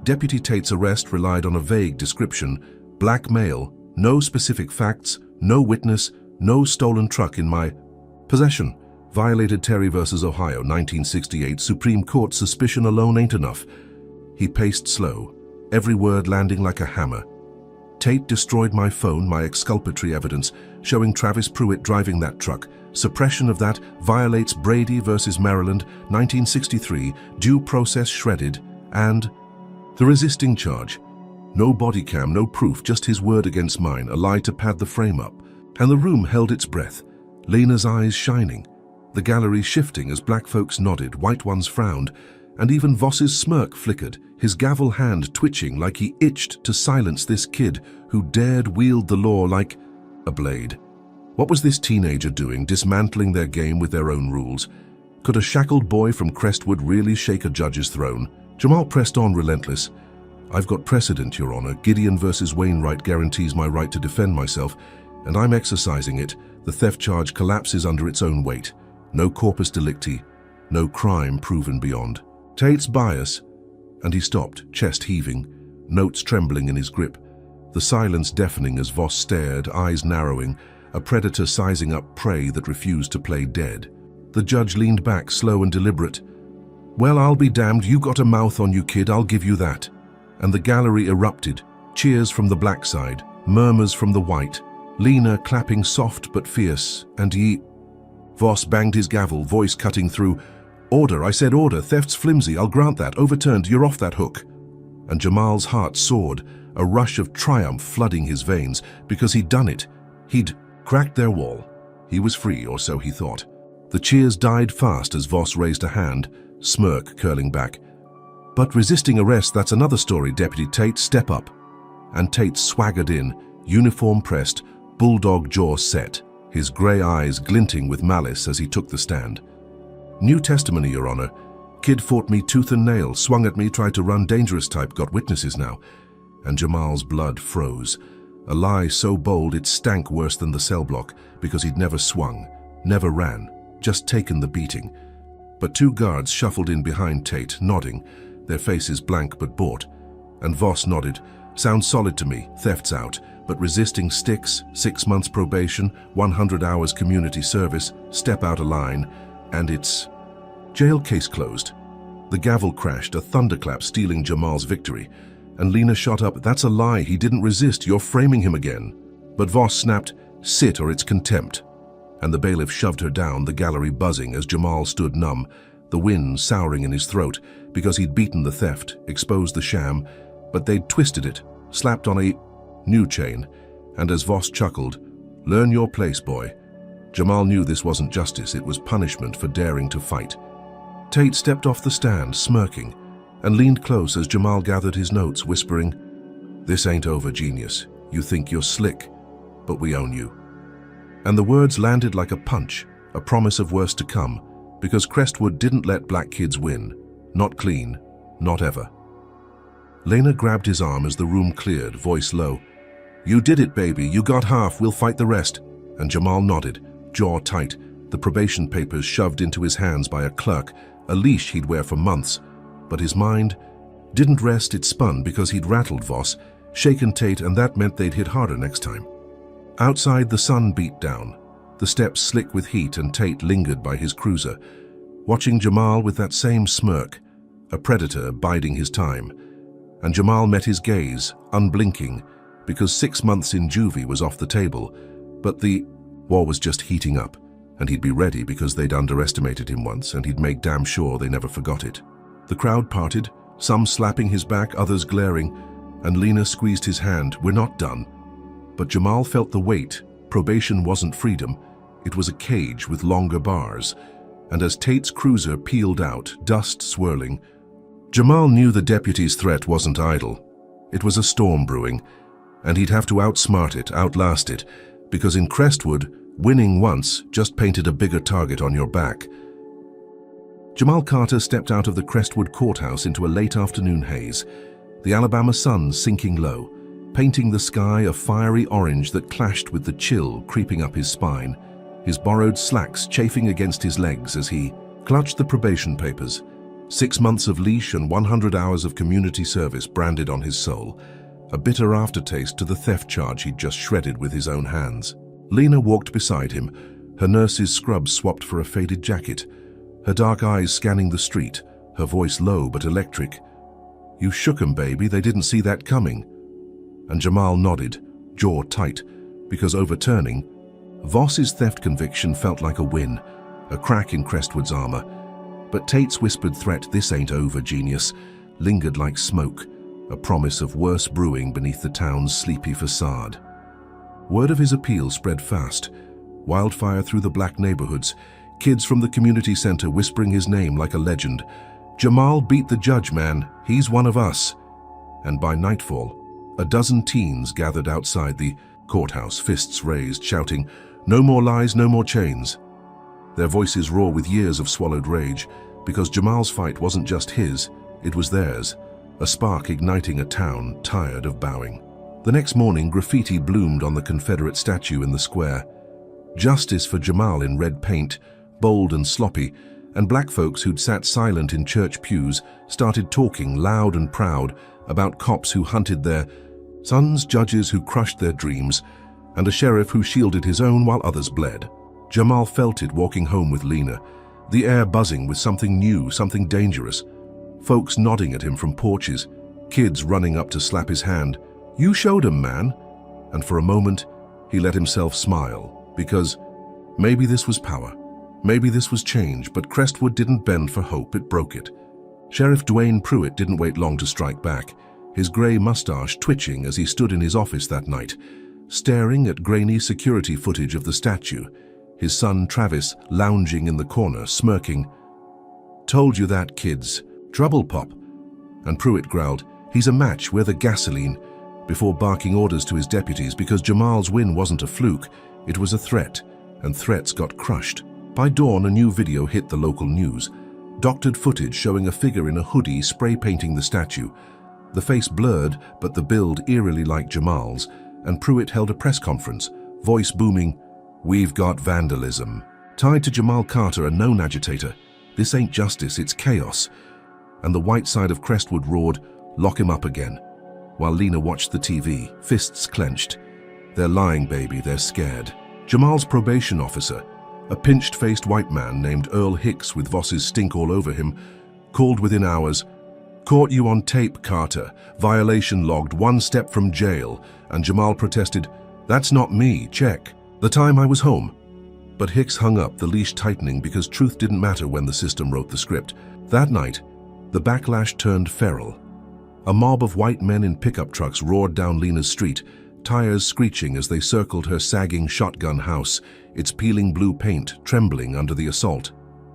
Deputy Tate's arrest relied on a vague description. Black male, no specific facts, no witness, no stolen truck in my possession. Violated Terry v. Ohio, 1968. Supreme Court suspicion alone ain't enough. He paced slow, every word landing like a hammer. Tate destroyed my phone, my exculpatory evidence, showing Travis Pruitt driving that truck. Suppression of that violates Brady v. Maryland, 1963. Due process shredded. And the resisting charge. No body cam, no proof, just his word against mine, a lie to pad the frame up. And the room held its breath, Lena's eyes shining, the gallery shifting as black folks nodded, white ones frowned, and even Voss's smirk flickered, his gavel hand twitching like he itched to silence this kid who dared wield the law like a blade. What was this teenager doing, dismantling their game with their own rules? Could a shackled boy from Crestwood really shake a judge's throne? Jamal pressed on, relentless. "I've got precedent, Your Honor. Gideon versus Wainwright guarantees my right to defend myself, and I'm exercising it. The theft charge collapses under its own weight. No corpus delicti, no crime proven beyond." Tate's bias, and he stopped, chest heaving, notes trembling in his grip, the silence deafening as Voss stared, eyes narrowing, a predator sizing up prey that refused to play dead. The judge leaned back, slow and deliberate. "Well, I'll be damned, you got a mouth on you, kid, I'll give you that." And the gallery erupted, cheers from the black side, murmurs from the white, Lena clapping soft but fierce, and he... Voss banged his gavel, voice cutting through. "Order, I said order, theft's flimsy, I'll grant that, overturned, you're off that hook." And Jamal's heart soared, a rush of triumph flooding his veins, because he'd done it. He'd cracked their wall. He was free, or so he thought. The cheers died fast as Voss raised a hand, smirk curling back. "But resisting arrest, that's another story, Deputy Tate, step up." And Tate swaggered in, uniform pressed, bulldog jaw set, his grey eyes glinting with malice as he took the stand. "New testimony, Your Honor. Kid fought me tooth and nail, swung at me, tried to run, dangerous type, got witnesses now." And Jamal's blood froze. A lie so bold it stank worse than the cell block, because he'd never swung, never ran, just taken the beating. But two guards shuffled in behind Tate, nodding, their faces blank but bought. And Voss nodded. "Sounds solid to me, theft's out. but resisting sticks, 6 months probation, 100 hours community service, step out of line, and it's jail case closed. The gavel crashed, a thunderclap stealing Jamal's victory, and Lena shot up, "That's a lie, he didn't resist, you're framing him again." But Voss snapped, "Sit or it's contempt." And the bailiff shoved her down, the gallery buzzing as Jamal stood numb, the wind souring in his throat because he'd beaten the theft, exposed the sham, but they'd twisted it, slapped on a new chain, and as Voss chuckled, "Learn your place, boy." Jamal knew this wasn't justice, it was punishment for daring to fight. Tate stepped off the stand, smirking, and leaned close as Jamal gathered his notes, whispering, "This ain't over, genius. You think you're slick, but we own you." And the words landed like a punch, a promise of worse to come, because Crestwood didn't let black kids win. Not clean, not ever. Lena grabbed his arm as the room cleared, voice low. "You did it, baby. You got half. We'll fight the rest." And Jamal nodded, jaw tight, the probation papers shoved into his hands by a clerk, a leash he'd wear for months. But his mind didn't rest, it spun because he'd rattled Voss, shaken Tate, and that meant they'd hit harder next time. Outside, the sun beat down, the steps slick with heat, and Tate lingered by his cruiser, watching Jamal with that same smirk, a predator biding his time. And Jamal met his gaze, unblinking, because 6 months in juvie was off the table, but the war was just heating up, and he'd be ready because they'd underestimated him once, and he'd make damn sure they never forgot it. The crowd parted, some slapping his back, others glaring, and Lena squeezed his hand. "We're not done." But Jamal felt the weight. Probation wasn't freedom, it was a cage with longer bars, and as Tate's cruiser peeled out, dust swirling, Jamal knew the deputy's threat wasn't idle. It was a storm brewing, and he'd have to outsmart it, outlast it, because in Crestwood, winning once just painted a bigger target on your back. Jamal Carter stepped out of the Crestwood courthouse into a late afternoon haze, the Alabama sun sinking low, painting the sky a fiery orange that clashed with the chill creeping up his spine, his borrowed slacks chafing against his legs as he clutched the probation papers, 6 months of leash and 100 hours of community service branded on his soul, a bitter aftertaste to the theft charge he'd just shredded with his own hands. Lena walked beside him, her nurse's scrubs swapped for a faded jacket, her dark eyes scanning the street, her voice low but electric. "You shook 'em, baby, they didn't see that coming." And Jamal nodded, jaw tight, because overturning, Voss's theft conviction felt like a win, a crack in Crestwood's armor. But Tate's whispered threat, "This ain't over, genius," lingered like smoke, a promise of worse brewing beneath the town's sleepy facade. Word of his appeal spread fast, wildfire through the black neighborhoods, kids from the community center whispering his name like a legend. "Jamal beat the judge, man. He's one of us." And by nightfall, a dozen teens gathered outside the courthouse, fists raised, shouting, "No more lies, no more chains." Their voices raw with years of swallowed rage, because Jamal's fight wasn't just his, it was theirs, a spark igniting a town tired of bowing. The next morning, graffiti bloomed on the Confederate statue in the square. Justice for Jamal in red paint, bold and sloppy, and black folks who'd sat silent in church pews started talking loud and proud about cops who hunted their sons, judges who crushed their dreams, and a sheriff who shielded his own while others bled. Jamal felt it walking home with Lena, the air buzzing with something new, something dangerous. Folks nodding at him from porches, kids running up to slap his hand. "You showed 'em, man." And for a moment, he let himself smile, because maybe this was power, maybe this was change, but Crestwood didn't bend for hope, it broke it. Sheriff Dwayne Pruitt didn't wait long to strike back, his gray mustache twitching as he stood in his office that night, staring at grainy security footage of the statue, his son Travis lounging in the corner, smirking. "Told you that, kids. Trouble, Pop." And Pruitt growled, "He's a match, we're the gasoline," before barking orders to his deputies because Jamal's win wasn't a fluke, it was a threat, and threats got crushed. By dawn, a new video hit the local news, doctored footage showing a figure in a hoodie spray painting the statue, the face blurred but the build eerily like Jamal's, and Pruitt held a press conference, voice booming, "We've got vandalism." Tied to Jamal Carter, a known agitator. "This ain't justice, it's chaos." And the white side of Crestwood roared, "Lock him up again," while Lena watched the TV, fists clenched, They're lying, baby, they're scared. Jamal's probation officer, a pinched-faced white man named Earl Hicks with Voss's stink all over him, called within hours, "Caught you on tape, Carter. Violation logged, 1 step from jail." And Jamal protested, "That's not me, check. The time I was home." But Hicks hung up, the leash tightening, because truth didn't matter when the system wrote the script. That night, the backlash turned feral. A mob of white men in pickup trucks roared down Lena's street, tires screeching as they circled her sagging shotgun house, its peeling blue paint trembling under the assault.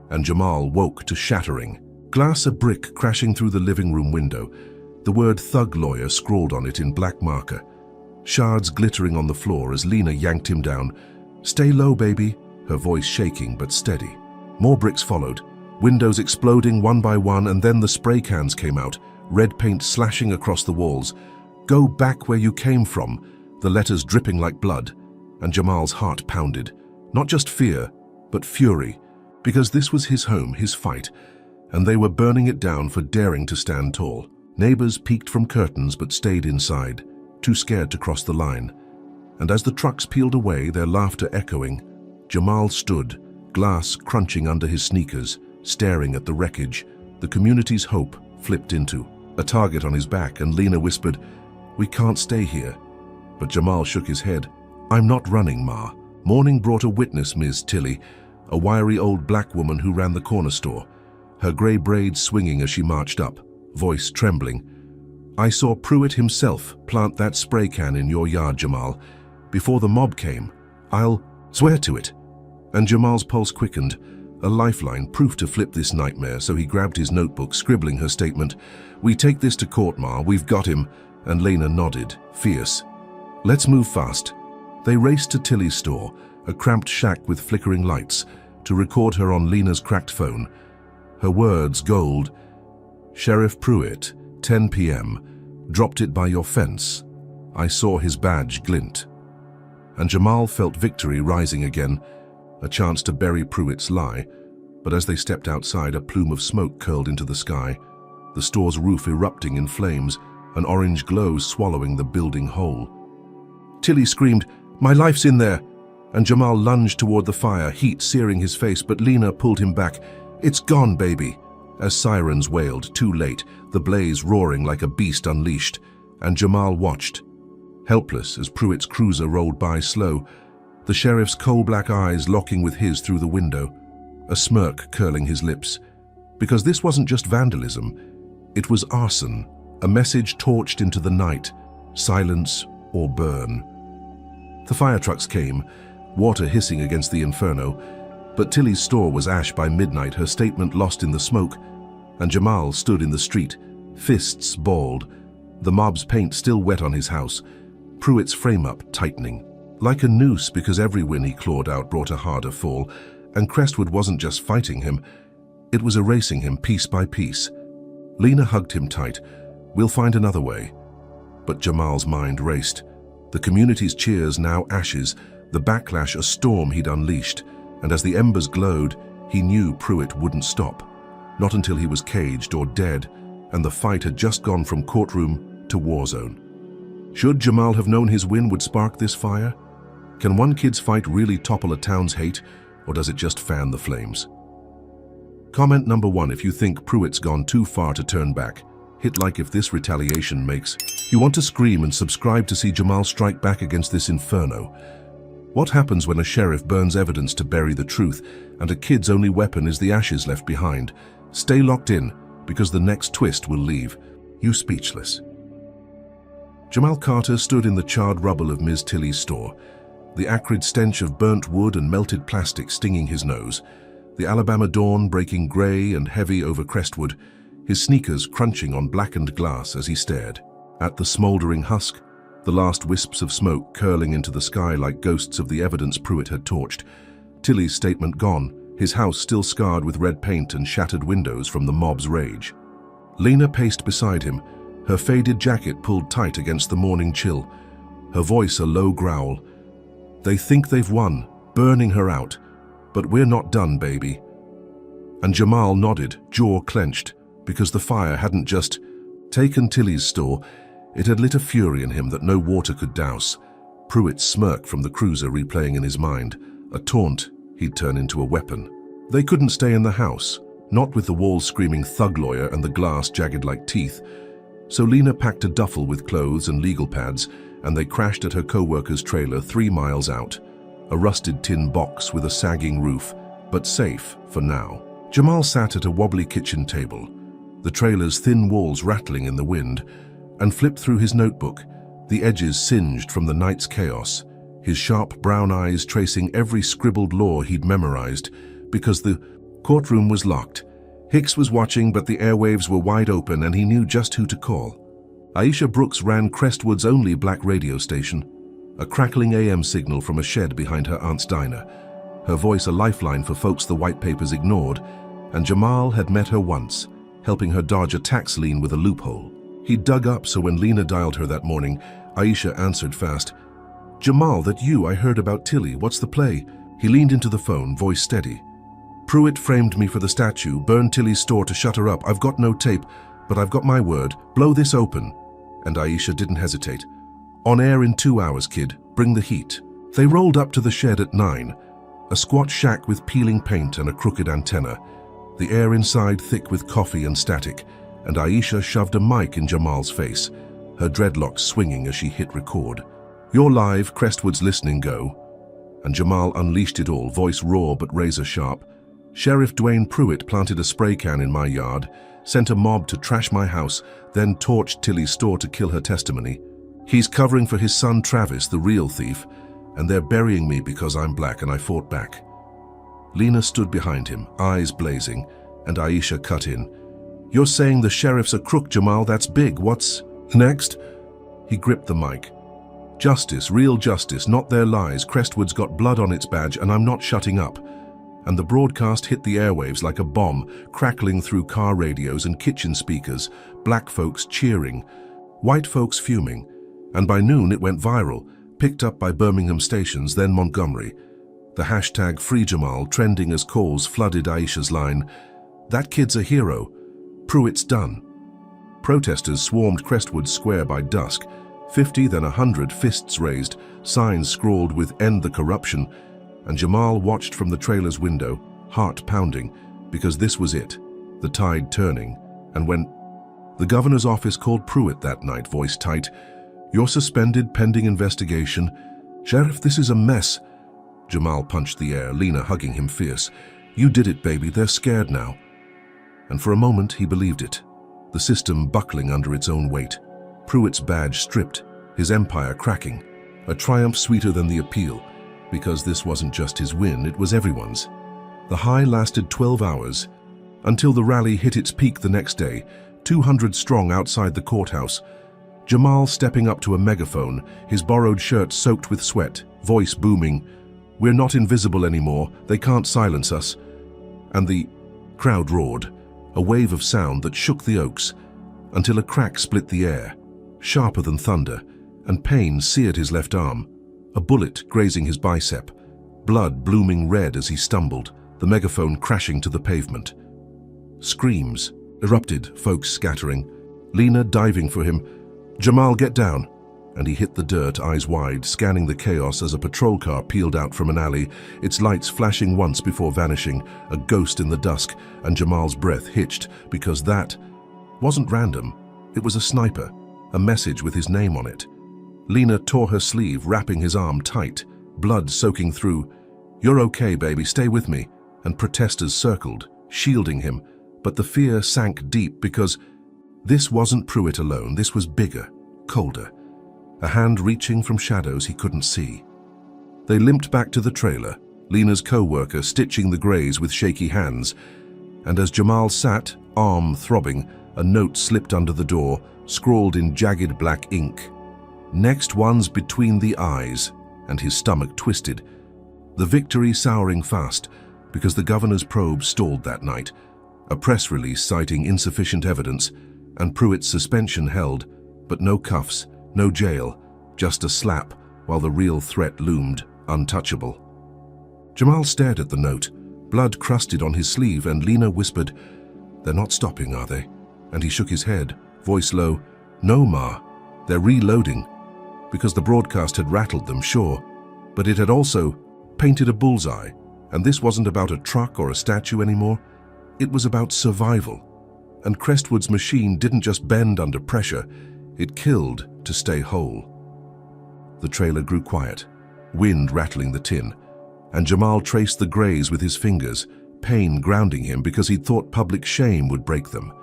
And Jamal woke to shattering. Glass a brick crashing through the living room window, the word "thug lawyer" scrawled on it in black marker. Shards glittering on the floor as Lena yanked him down. "Stay low, baby," her voice shaking but steady. More bricks followed, windows exploding one by one, and then the spray cans came out, red paint slashing across the walls. "Go back where you came from," the letters dripping like blood, and Jamal's heart pounded. Not just fear, but fury, because this was his home, his fight, and they were burning it down for daring to stand tall. Neighbors peeked from curtains but stayed inside, too scared to cross the line. And as the trucks peeled away, their laughter echoing, Jamal stood, glass crunching under his sneakers, staring at the wreckage, the community's hope flipped into a target on his back, and Lena whispered, "We can't stay here." But Jamal shook his head. "I'm not running, Ma." Morning brought a witness, Ms. Tilly, a wiry old black woman who ran the corner store, her grey braids swinging as she marched up, voice trembling. "I saw Pruitt himself plant that spray can in your yard, Jamal, before the mob came. I'll swear to it." And Jamal's pulse quickened, a lifeline, proof to flip this nightmare, so he grabbed his notebook, scribbling her statement. "We take this to court, Ma, we've got him." And Lena nodded, fierce. "Let's move fast." They raced to Tilly's store, a cramped shack with flickering lights, to record her on Lena's cracked phone. Her words gold. "Sheriff Pruitt, 10 p.m. Dropped it by your fence. I saw his badge glint." And Jamal felt victory rising again, a chance to bury Pruitt's lie. But as they stepped outside, a plume of smoke curled into the sky, the store's roof erupting in flames, an orange glow swallowing the building whole. Tilly screamed, "My life's in there!" And Jamal lunged toward the fire, heat searing his face, but Lena pulled him back. "It's gone, baby!" As sirens wailed, too late, the blaze roaring like a beast unleashed, and Jamal watched, helpless as Pruitt's cruiser rolled by slow, the sheriff's coal-black eyes locking with his through the window, a smirk curling his lips. Because this wasn't just vandalism, it was arson, a message torched into the night, silence or burn. The fire trucks came, water hissing against the inferno, but Tilly's store was ash by midnight, her statement lost in the smoke, and Jamal stood in the street, fists balled, the mob's paint still wet on his house, Pruitt's frame-up tightening. Like a noose, because every win he clawed out brought a harder fall, and Crestwood wasn't just fighting him, it was erasing him piece by piece. Lena hugged him tight. "We'll find another way." But Jamal's mind raced. The community's cheers now ashes, the backlash a storm he'd unleashed, and as the embers glowed, he knew Pruitt wouldn't stop. Not until he was caged or dead, and the fight had just gone from courtroom to war zone. Should Jamal have known his win would spark this fire? Can one kid's fight really topple a town's hate, or does it just fan the flames? Comment number 1 if you think Pruitt's gone too far to turn back. Hit like if this retaliation makes you want to scream, and subscribe to see Jamal strike back against this inferno. What happens when a sheriff burns evidence to bury the truth, and a kid's only weapon is the ashes left behind? Stay locked in, because the next twist will leave you speechless. Jamal Carter stood in the charred rubble of Ms. Tilly's store, the acrid stench of burnt wood and melted plastic stinging his nose, the Alabama dawn breaking gray and heavy over Crestwood, his sneakers crunching on blackened glass as he stared. At the smoldering husk, the last wisps of smoke curling into the sky like ghosts of the evidence Pruitt had torched. Tilly's statement gone, his house still scarred with red paint and shattered windows from the mob's rage. Lena paced beside him, her faded jacket pulled tight against the morning chill, her voice a low growl. "They think they've won, burning her out. But we're not done, baby." And Jamal nodded, jaw clenched, because the fire hadn't just taken Tilly's store, it had lit a fury in him that no water could douse. Pruitt's smirk from the cruiser replaying in his mind, a taunt he'd turn into a weapon. They couldn't stay in the house, not with the walls screaming thug lawyer and the glass jagged like teeth. So Lena packed a duffel with clothes and legal pads, and they crashed at her co-worker's trailer 3 miles out. A rusted tin box with a sagging roof, but safe for now. Jamal sat at a wobbly kitchen table, the trailer's thin walls rattling in the wind, and flipped through his notebook, the edges singed from the night's chaos, his sharp brown eyes tracing every scribbled law he'd memorized, because the courtroom was locked. Hicks was watching, but the airwaves were wide open and he knew just who to call. Aisha Brooks ran Crestwood's only black radio station, a crackling AM signal from a shed behind her aunt's diner, her voice a lifeline for folks the white papers ignored, and Jamal had met her once, helping her dodge a tax lien with a loophole. He'd dug up so when Lena dialed her that morning, Aisha answered fast. "Jamal, that you? I heard about Tilly. What's the play?" He leaned into the phone, voice steady. "Pruitt framed me for the statue, burned Tilly's store to shut her up. I've got no tape, but I've got my word. Blow this open." And Aisha didn't hesitate. "On air in 2 hours, kid. Bring the heat." They rolled up to the shed at 9, a squat shack with peeling paint and a crooked antenna, the air inside thick with coffee and static, and Aisha shoved a mic in Jamal's face, her dreadlocks swinging as she hit record. "You're live, Crestwood's listening, go." And Jamal unleashed it all, voice raw but razor sharp. "Sheriff Dwayne Pruitt planted a spray can in my yard, sent a mob to trash my house, then torched Tilly's store to kill her testimony. He's covering for his son Travis, the real thief, and they're burying me because I'm black and I fought back." Lena stood behind him, eyes blazing, and Aisha cut in. "You're saying the sheriff's a crook, Jamal? That's big. What's next?" He gripped the mic. "Justice, real justice, not their lies. Crestwood's got blood on its badge and I'm not shutting up." And the broadcast hit the airwaves like a bomb, crackling through car radios and kitchen speakers, black folks cheering, white folks fuming. And by noon it went viral, picked up by Birmingham stations, then Montgomery. The hashtag Free Jamal trending as calls flooded Aisha's line. "That kid's a hero. Pruitt's done." Protesters swarmed Crestwood Square by dusk, 50 then 100, fists raised, signs scrawled with "End the corruption," and Jamal watched from the trailer's window, heart pounding, because this was it, the tide turning. And when the governor's office called Pruitt that night, voice tight, "You're suspended pending investigation." "Sheriff, this is a mess." Jamal punched the air, Lena hugging him fierce. "You did it, baby. They're scared now." And for a moment he believed it, the system buckling under its own weight. Pruitt's badge stripped, his empire cracking, a triumph sweeter than the appeal, because this wasn't just his win, it was everyone's. The high lasted 12 hours, until the rally hit its peak the next day, 200 strong outside the courthouse. Jamal stepping up to a megaphone, his borrowed shirt soaked with sweat, voice booming, "We're not invisible anymore, they can't silence us." And the crowd roared, a wave of sound that shook the oaks, until a crack split the air, sharper than thunder, and pain seared his left arm, a bullet grazing his bicep, blood blooming red as he stumbled, the megaphone crashing to the pavement. Screams erupted, folks scattering, Lena diving for him. "Jamal, get down!" And he hit the dirt, eyes wide, scanning the chaos as a patrol car peeled out from an alley, its lights flashing once before vanishing, a ghost in the dusk, and Jamal's breath hitched, because that wasn't random. It was a sniper, a message with his name on it. Lena tore her sleeve, wrapping his arm tight, blood soaking through. "You're okay, baby, stay with me." And protesters circled, shielding him, but the fear sank deep because this wasn't Pruitt alone, this was bigger, colder. A hand reaching from shadows he couldn't see. They limped back to the trailer, Lena's co-worker stitching the grays with shaky hands, and as Jamal sat, arm throbbing, a note slipped under the door, scrawled in jagged black ink. "Next one's between the eyes," and his stomach twisted. The victory souring fast, because the governor's probe stalled that night, a press release citing insufficient evidence, and Pruitt's suspension held, but no cuffs, no jail, just a slap, while the real threat loomed, untouchable. Jamal stared at the note, blood crusted on his sleeve, and Lena whispered, "They're not stopping, are they?" And he shook his head, voice low, "No, Ma, they're reloading." because the broadcast had rattled them, sure, but it had also painted a bullseye, and this wasn't about a truck or a statue anymore. It was about survival. And Crestwood's machine didn't just bend under pressure, it killed to stay whole. The trailer grew quiet, wind rattling the tin, and Jamal traced the grays with his fingers, pain grounding him because he'd thought public shame would break them.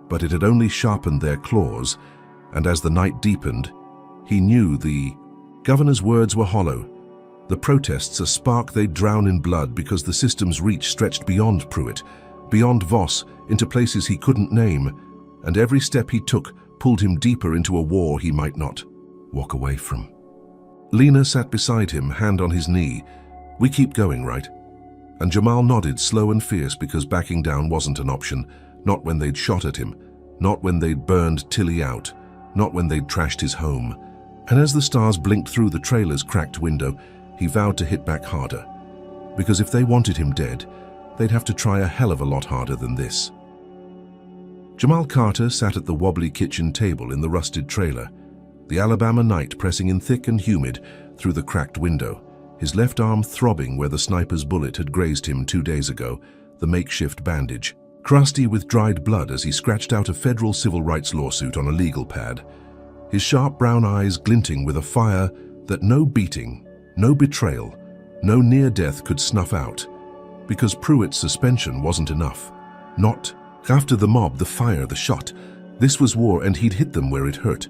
But it had only sharpened their claws, and as the night deepened, he knew the governor's words were hollow. The protests a spark they'd drown in blood because the system's reach stretched beyond Pruitt, beyond Voss, into places he couldn't name, and every step he took pulled him deeper into a war he might not walk away from. Lena sat beside him, hand on his knee. "We keep going, right?" And Jamal nodded, slow and fierce, because backing down wasn't an option, not when they'd shot at him, not when they'd burned Tilly out, not when they'd trashed his home. And as the stars blinked through the trailer's cracked window, he vowed to hit back harder. Because if they wanted him dead, they'd have to try a hell of a lot harder than this. Jamal Carter sat at the wobbly kitchen table in the rusted trailer, the Alabama night pressing in thick and humid through the cracked window, his left arm throbbing where the sniper's bullet had grazed him 2 days ago, the makeshift bandage, crusty with dried blood as he scratched out a federal civil rights lawsuit on a legal pad, his sharp brown eyes glinting with a fire that no beating, no betrayal, no near death could snuff out, because Pruitt's suspension wasn't enough. Not after the mob, the fire, the shot. This was war, and he'd hit them where it hurt.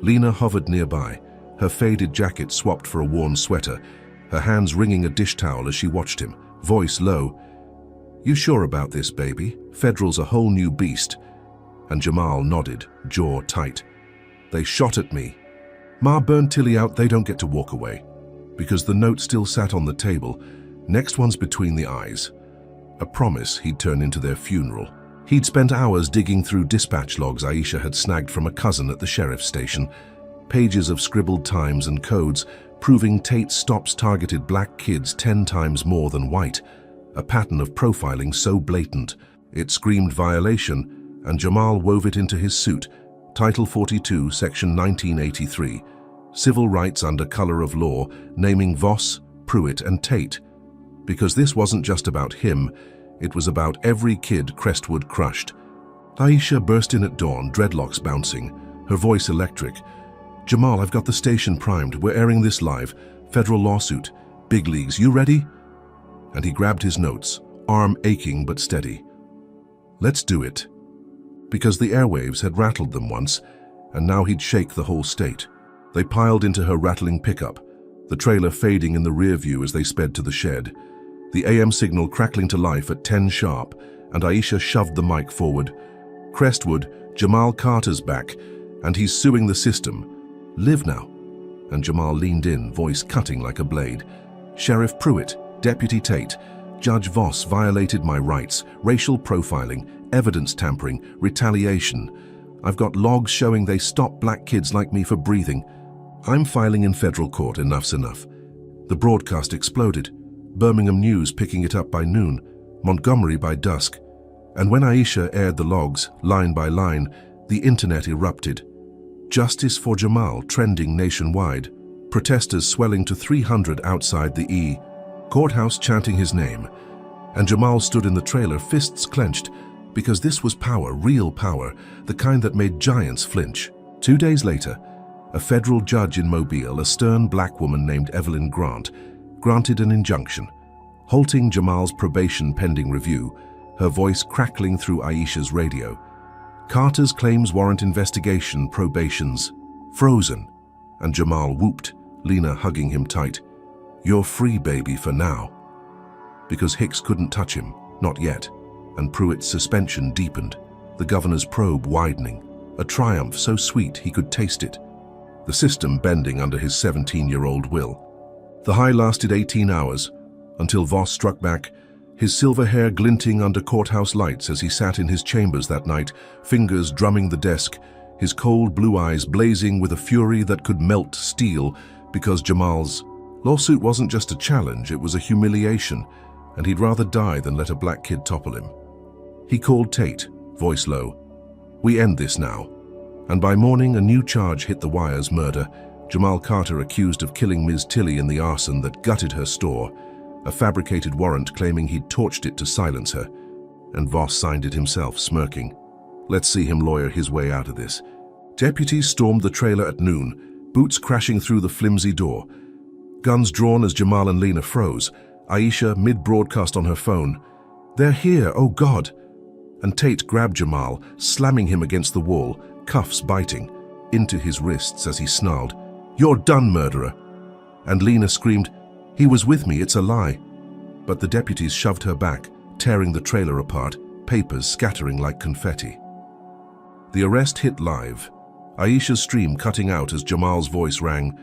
Lena hovered nearby, her faded jacket swapped for a worn sweater, her hands wringing a dish towel as she watched him, voice low. "You sure about this, baby? Federal's a whole new beast." And Jamal nodded, jaw tight. "They shot at me. Ma burned Tilly out, they don't get to walk away." Because the note still sat on the table, next one's between the eyes. A promise he'd turn into their funeral. He'd spent hours digging through dispatch logs Aisha had snagged from a cousin at the sheriff's station, pages of scribbled times and codes proving Tate's stops targeted black kids 10 times more than white, a pattern of profiling so blatant it screamed violation, and Jamal wove it into his suit, Title 42, Section 1983, Civil Rights under Color of Law, naming Voss, Pruitt, and Tate. Because this wasn't just about him, it was about every kid Crestwood crushed. Aisha burst in at dawn, dreadlocks bouncing, her voice electric. "Jamal, I've got the station primed. We're airing this live. Federal lawsuit. Big leagues. You ready?" And he grabbed his notes, arm aching but steady. "Let's do it." Because the airwaves had rattled them once, and now he'd shake the whole state. They piled into her rattling pickup, the trailer fading in the rear view as they sped to the shed. The AM signal crackling to life at 10 sharp, and Aisha shoved the mic forward. "Crestwood, Jamal Carter's back, and he's suing the system. Live now." And Jamal leaned in, voice cutting like a blade. "Sheriff Pruitt, Deputy Tate, Judge Voss violated my rights, racial profiling, evidence tampering, retaliation. I've got logs showing they stopped black kids like me for breathing. I'm filing in federal court, enough's enough." The broadcast exploded, Birmingham News picking it up by noon, Montgomery by dusk. And when Aisha aired the logs, line by line, the internet erupted. Justice for Jamal trending nationwide, protesters swelling to 300 outside the courthouse chanting his name. And Jamal stood in the trailer, fists clenched, because this was power, real power, the kind that made giants flinch. 2 days later, a federal judge in Mobile, a stern black woman named Evelyn Grant, granted an injunction, halting Jamal's probation pending review, her voice crackling through Aisha's radio. Carter's claims warrant investigation, probation's frozen. And Jamal whooped, Lena hugging him tight. "You're free, baby, for now." Because Hicks couldn't touch him, not yet, and Pruitt's suspension deepened, the governor's probe widening, a triumph so sweet he could taste it, the system bending under his 17-year-old will. The high lasted 18 hours, until Voss struck back, his silver hair glinting under courthouse lights as he sat in his chambers that night, fingers drumming the desk, his cold blue eyes blazing with a fury that could melt steel, because Jamal's lawsuit wasn't just a challenge, it was a humiliation, and he'd rather die than let a black kid topple him. He called Tate, voice low. "We end this now." And by morning, a new charge hit the wires: murder, Jamal Carter accused of killing Ms. Tilly in the arson that gutted her store, a fabricated warrant claiming he'd torched it to silence her, and Voss signed it himself, smirking. Let's see him lawyer his way out of this. Deputies stormed the trailer at noon, boots crashing through the flimsy door. Guns drawn as Jamal and Lena froze, Aisha mid-broadcast on her phone. They're here, oh God! And Tate grabbed Jamal, slamming him against the wall, cuffs biting into his wrists as he snarled, "You're done, murderer!" And Lena screamed, "He was with me, it's a lie." But the deputies shoved her back, tearing the trailer apart, papers scattering like confetti. The arrest hit live, Aisha's stream cutting out as Jamal's voice rang,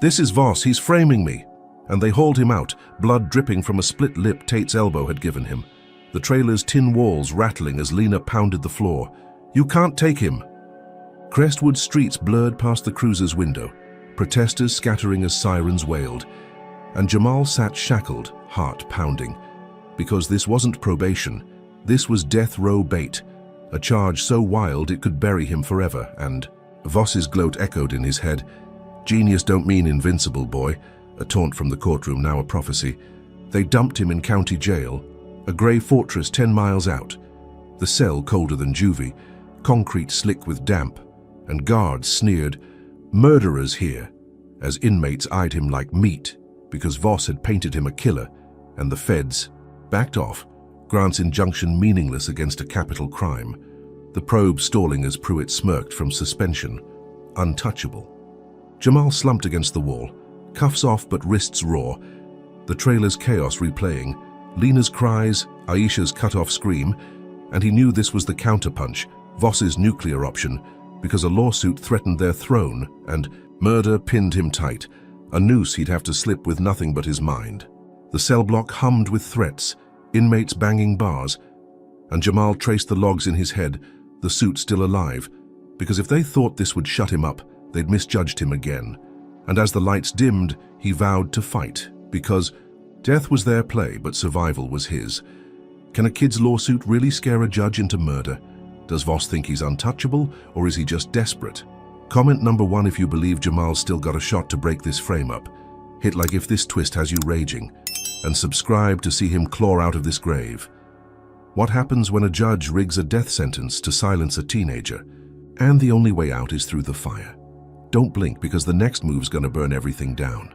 "This is Voss, he's framing me!" And they hauled him out, blood dripping from a split lip Tate's elbow had given him. The trailer's tin walls rattling as Lena pounded the floor. "You can't take him!" Crestwood streets blurred past the cruiser's window, protesters scattering as sirens wailed, and Jamal sat shackled, heart pounding, because this wasn't probation, this was death row bait, a charge so wild it could bury him forever, and Voss's gloat echoed in his head. "Genius don't mean invincible, boy," a taunt from the courtroom, now a prophecy. They dumped him in county jail, a grey fortress 10 miles out, the cell colder than juvie, concrete slick with damp, and guards sneered, "Murderers here," as inmates eyed him like meat because Voss had painted him a killer, and the feds backed off, Grant's injunction meaningless against a capital crime, the probe stalling as Pruitt smirked from suspension, untouchable. Jamal slumped against the wall, cuffs off but wrists raw, the trailer's chaos replaying, Lena's cries, Aisha's cut-off scream, and he knew this was the counterpunch, Voss's nuclear option, because a lawsuit threatened their throne, and murder pinned him tight, a noose he'd have to slip with nothing but his mind. The cell block hummed with threats, inmates banging bars, and Jamal traced the logs in his head, the suit still alive, because if they thought this would shut him up, they'd misjudged him again. And as the lights dimmed, he vowed to fight, because death was their play, but survival was his. Can a kid's lawsuit really scare a judge into murder? Does Voss think he's untouchable, or is he just desperate? Comment number 1 if you believe Jamal's still got a shot to break this frame up. Hit like if this twist has you raging, and subscribe to see him claw out of this grave. What happens when a judge rigs a death sentence to silence a teenager? And the only way out is through the fire. Don't blink, because the next move's gonna burn everything down.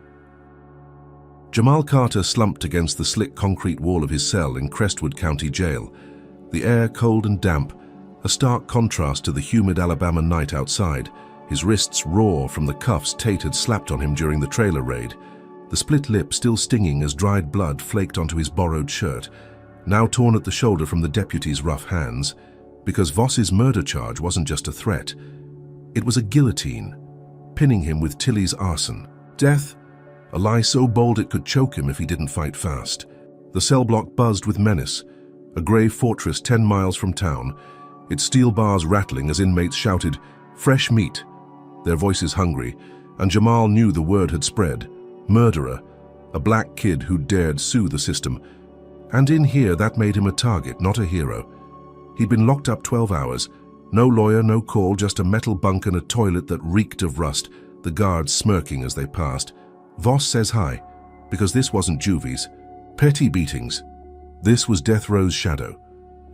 Jamal Carter slumped against the slick concrete wall of his cell in Crestwood County Jail, the air cold and damp, a stark contrast to the humid Alabama night outside, his wrists raw from the cuffs Tate had slapped on him during the trailer raid, the split lip still stinging as dried blood flaked onto his borrowed shirt, now torn at the shoulder from the deputy's rough hands, because Voss's murder charge wasn't just a threat. It was a guillotine, pinning him with Tilly's arson. Death, a lie so bold it could choke him if he didn't fight fast. The cell block buzzed with menace, a grey fortress 10 miles from town, its steel bars rattling as inmates shouted, "Fresh meat," their voices hungry, and Jamal knew the word had spread. Murderer, a black kid who dared sue the system. And in here, that made him a target, not a hero. He'd been locked up 12 hours, no lawyer, no call, just a metal bunk and a toilet that reeked of rust, the guards smirking as they passed. Voss says hi, because this wasn't juvie's. Petty beatings. This was death row's shadow.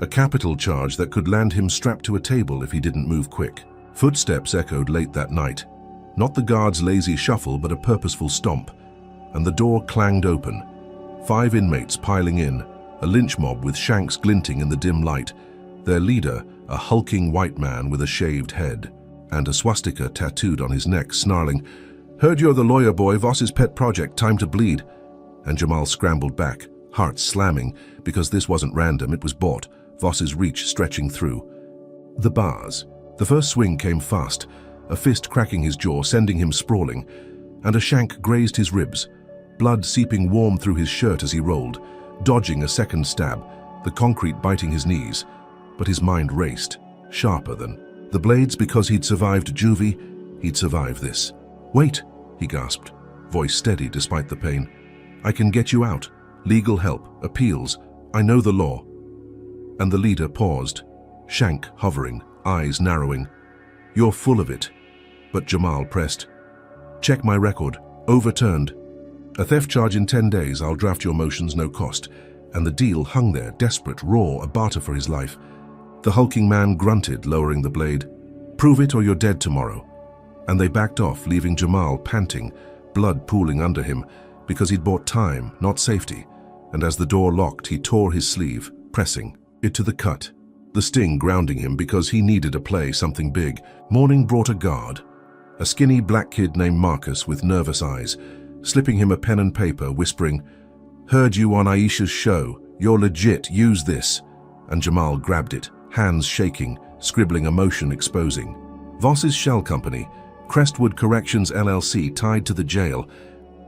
A capital charge that could land him strapped to a table if he didn't move quick. Footsteps echoed late that night. Not the guard's lazy shuffle, but a purposeful stomp. And the door clanged open. 5 inmates piling in, a lynch mob with shanks glinting in the dim light. Their leader, a hulking white man with a shaved head, and a swastika tattooed on his neck, snarling, "Heard you're the lawyer boy, Voss's pet project, time to bleed." And Jamal scrambled back, heart slamming, because this wasn't random, it was bought, Voss's reach stretching through. The bars. The first swing came fast, a fist cracking his jaw, sending him sprawling, and a shank grazed his ribs, blood seeping warm through his shirt as he rolled, dodging a second stab, the concrete biting his knees. But his mind raced, sharper than the blades, because he'd survived juvie, he'd survive this. "Wait," he gasped, voice steady despite the pain. "I can get you out. Legal help, appeals. I know the law." And the leader paused, shank hovering, eyes narrowing. "You're full of it." But Jamal pressed, Check my record. Overturned. A theft charge in 10 days, I'll draft your motions, no cost. And the deal hung there, desperate, raw, a barter for his life. The hulking man grunted, lowering the blade. Prove it or you're dead tomorrow. And they backed off, leaving Jamal panting, blood pooling under him, because he'd bought time, not safety. And as the door locked, he tore his sleeve, pressing it to the cut. The sting grounding him because he needed a play, something big. Morning brought a guard. A skinny black kid named Marcus with nervous eyes, slipping him a pen and paper, whispering, "Heard you on Aisha's show. You're legit, use this." And Jamal grabbed it, hands shaking, scribbling a motion exposing. Voss's shell company, Crestwood Corrections LLC, tied to the jail.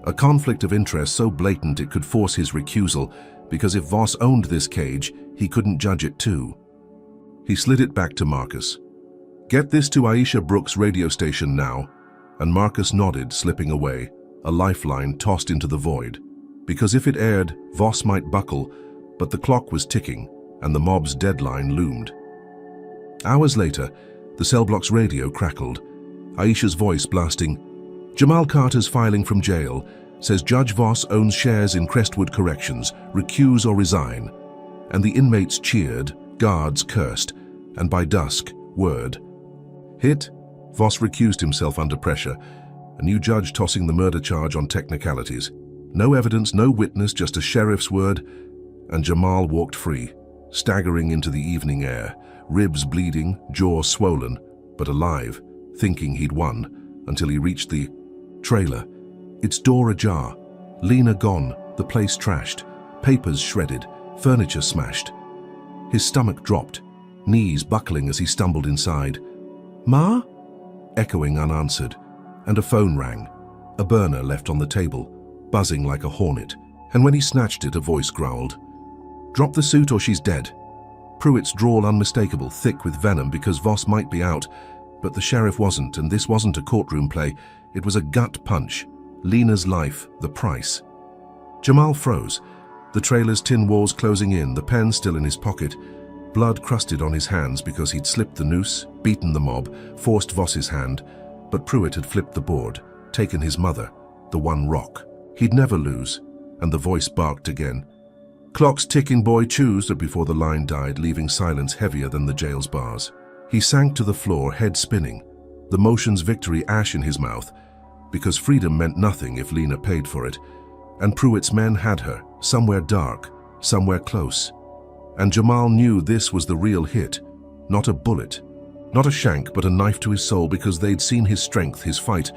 A conflict of interest so blatant it could force his recusal, because if Voss owned this cage, he couldn't judge it too. He slid it back to Marcus. "Get this to Aisha Brooks' radio station now." And Marcus nodded, slipping away, a lifeline tossed into the void. Because if it aired, Voss might buckle, but the clock was ticking, and the mob's deadline loomed. Hours later, the cell block's radio crackled, Aisha's voice blasting, "Jamal Carter's filing from jail, says Judge Voss owns shares in Crestwood Corrections, recuse or resign." And the inmates cheered, guards cursed, and by dusk, word. Hit? Voss recused himself under pressure, a new judge tossing the murder charge on technicalities. No evidence, no witness, just a sheriff's word, and Jamal walked free, staggering into the evening air, ribs bleeding, jaw swollen, but alive, thinking he'd won, until he reached the trailer. Its door ajar, Lena gone, the place trashed, papers shredded, furniture smashed. His stomach dropped, knees buckling as he stumbled inside. "Ma?" Echoing unanswered, and a phone rang, a burner left on the table, buzzing like a hornet, and when he snatched it, a voice growled, "Drop the suit or she's dead." Pruitt's drawl unmistakable, thick with venom because Voss might be out, but the sheriff wasn't, and this wasn't a courtroom play, it was a gut punch. Lena's life, the price. Jamal froze, the trailer's tin walls closing in, the pen still in his pocket, blood crusted on his hands because he'd slipped the noose, beaten the mob, forced Voss's hand, but Pruitt had flipped the board, taken his mother, the one rock. He'd never lose, and the voice barked again. "Clock's ticking, boy, choose," before the line died, leaving silence heavier than the jail's bars. He sank to the floor, head spinning, the motion's victory ash in his mouth, because freedom meant nothing if Lena paid for it, and Pruitt's men had her, somewhere dark, somewhere close. And Jamal knew this was the real hit, not a bullet, not a shank, but a knife to his soul, because they'd seen his strength, his fight,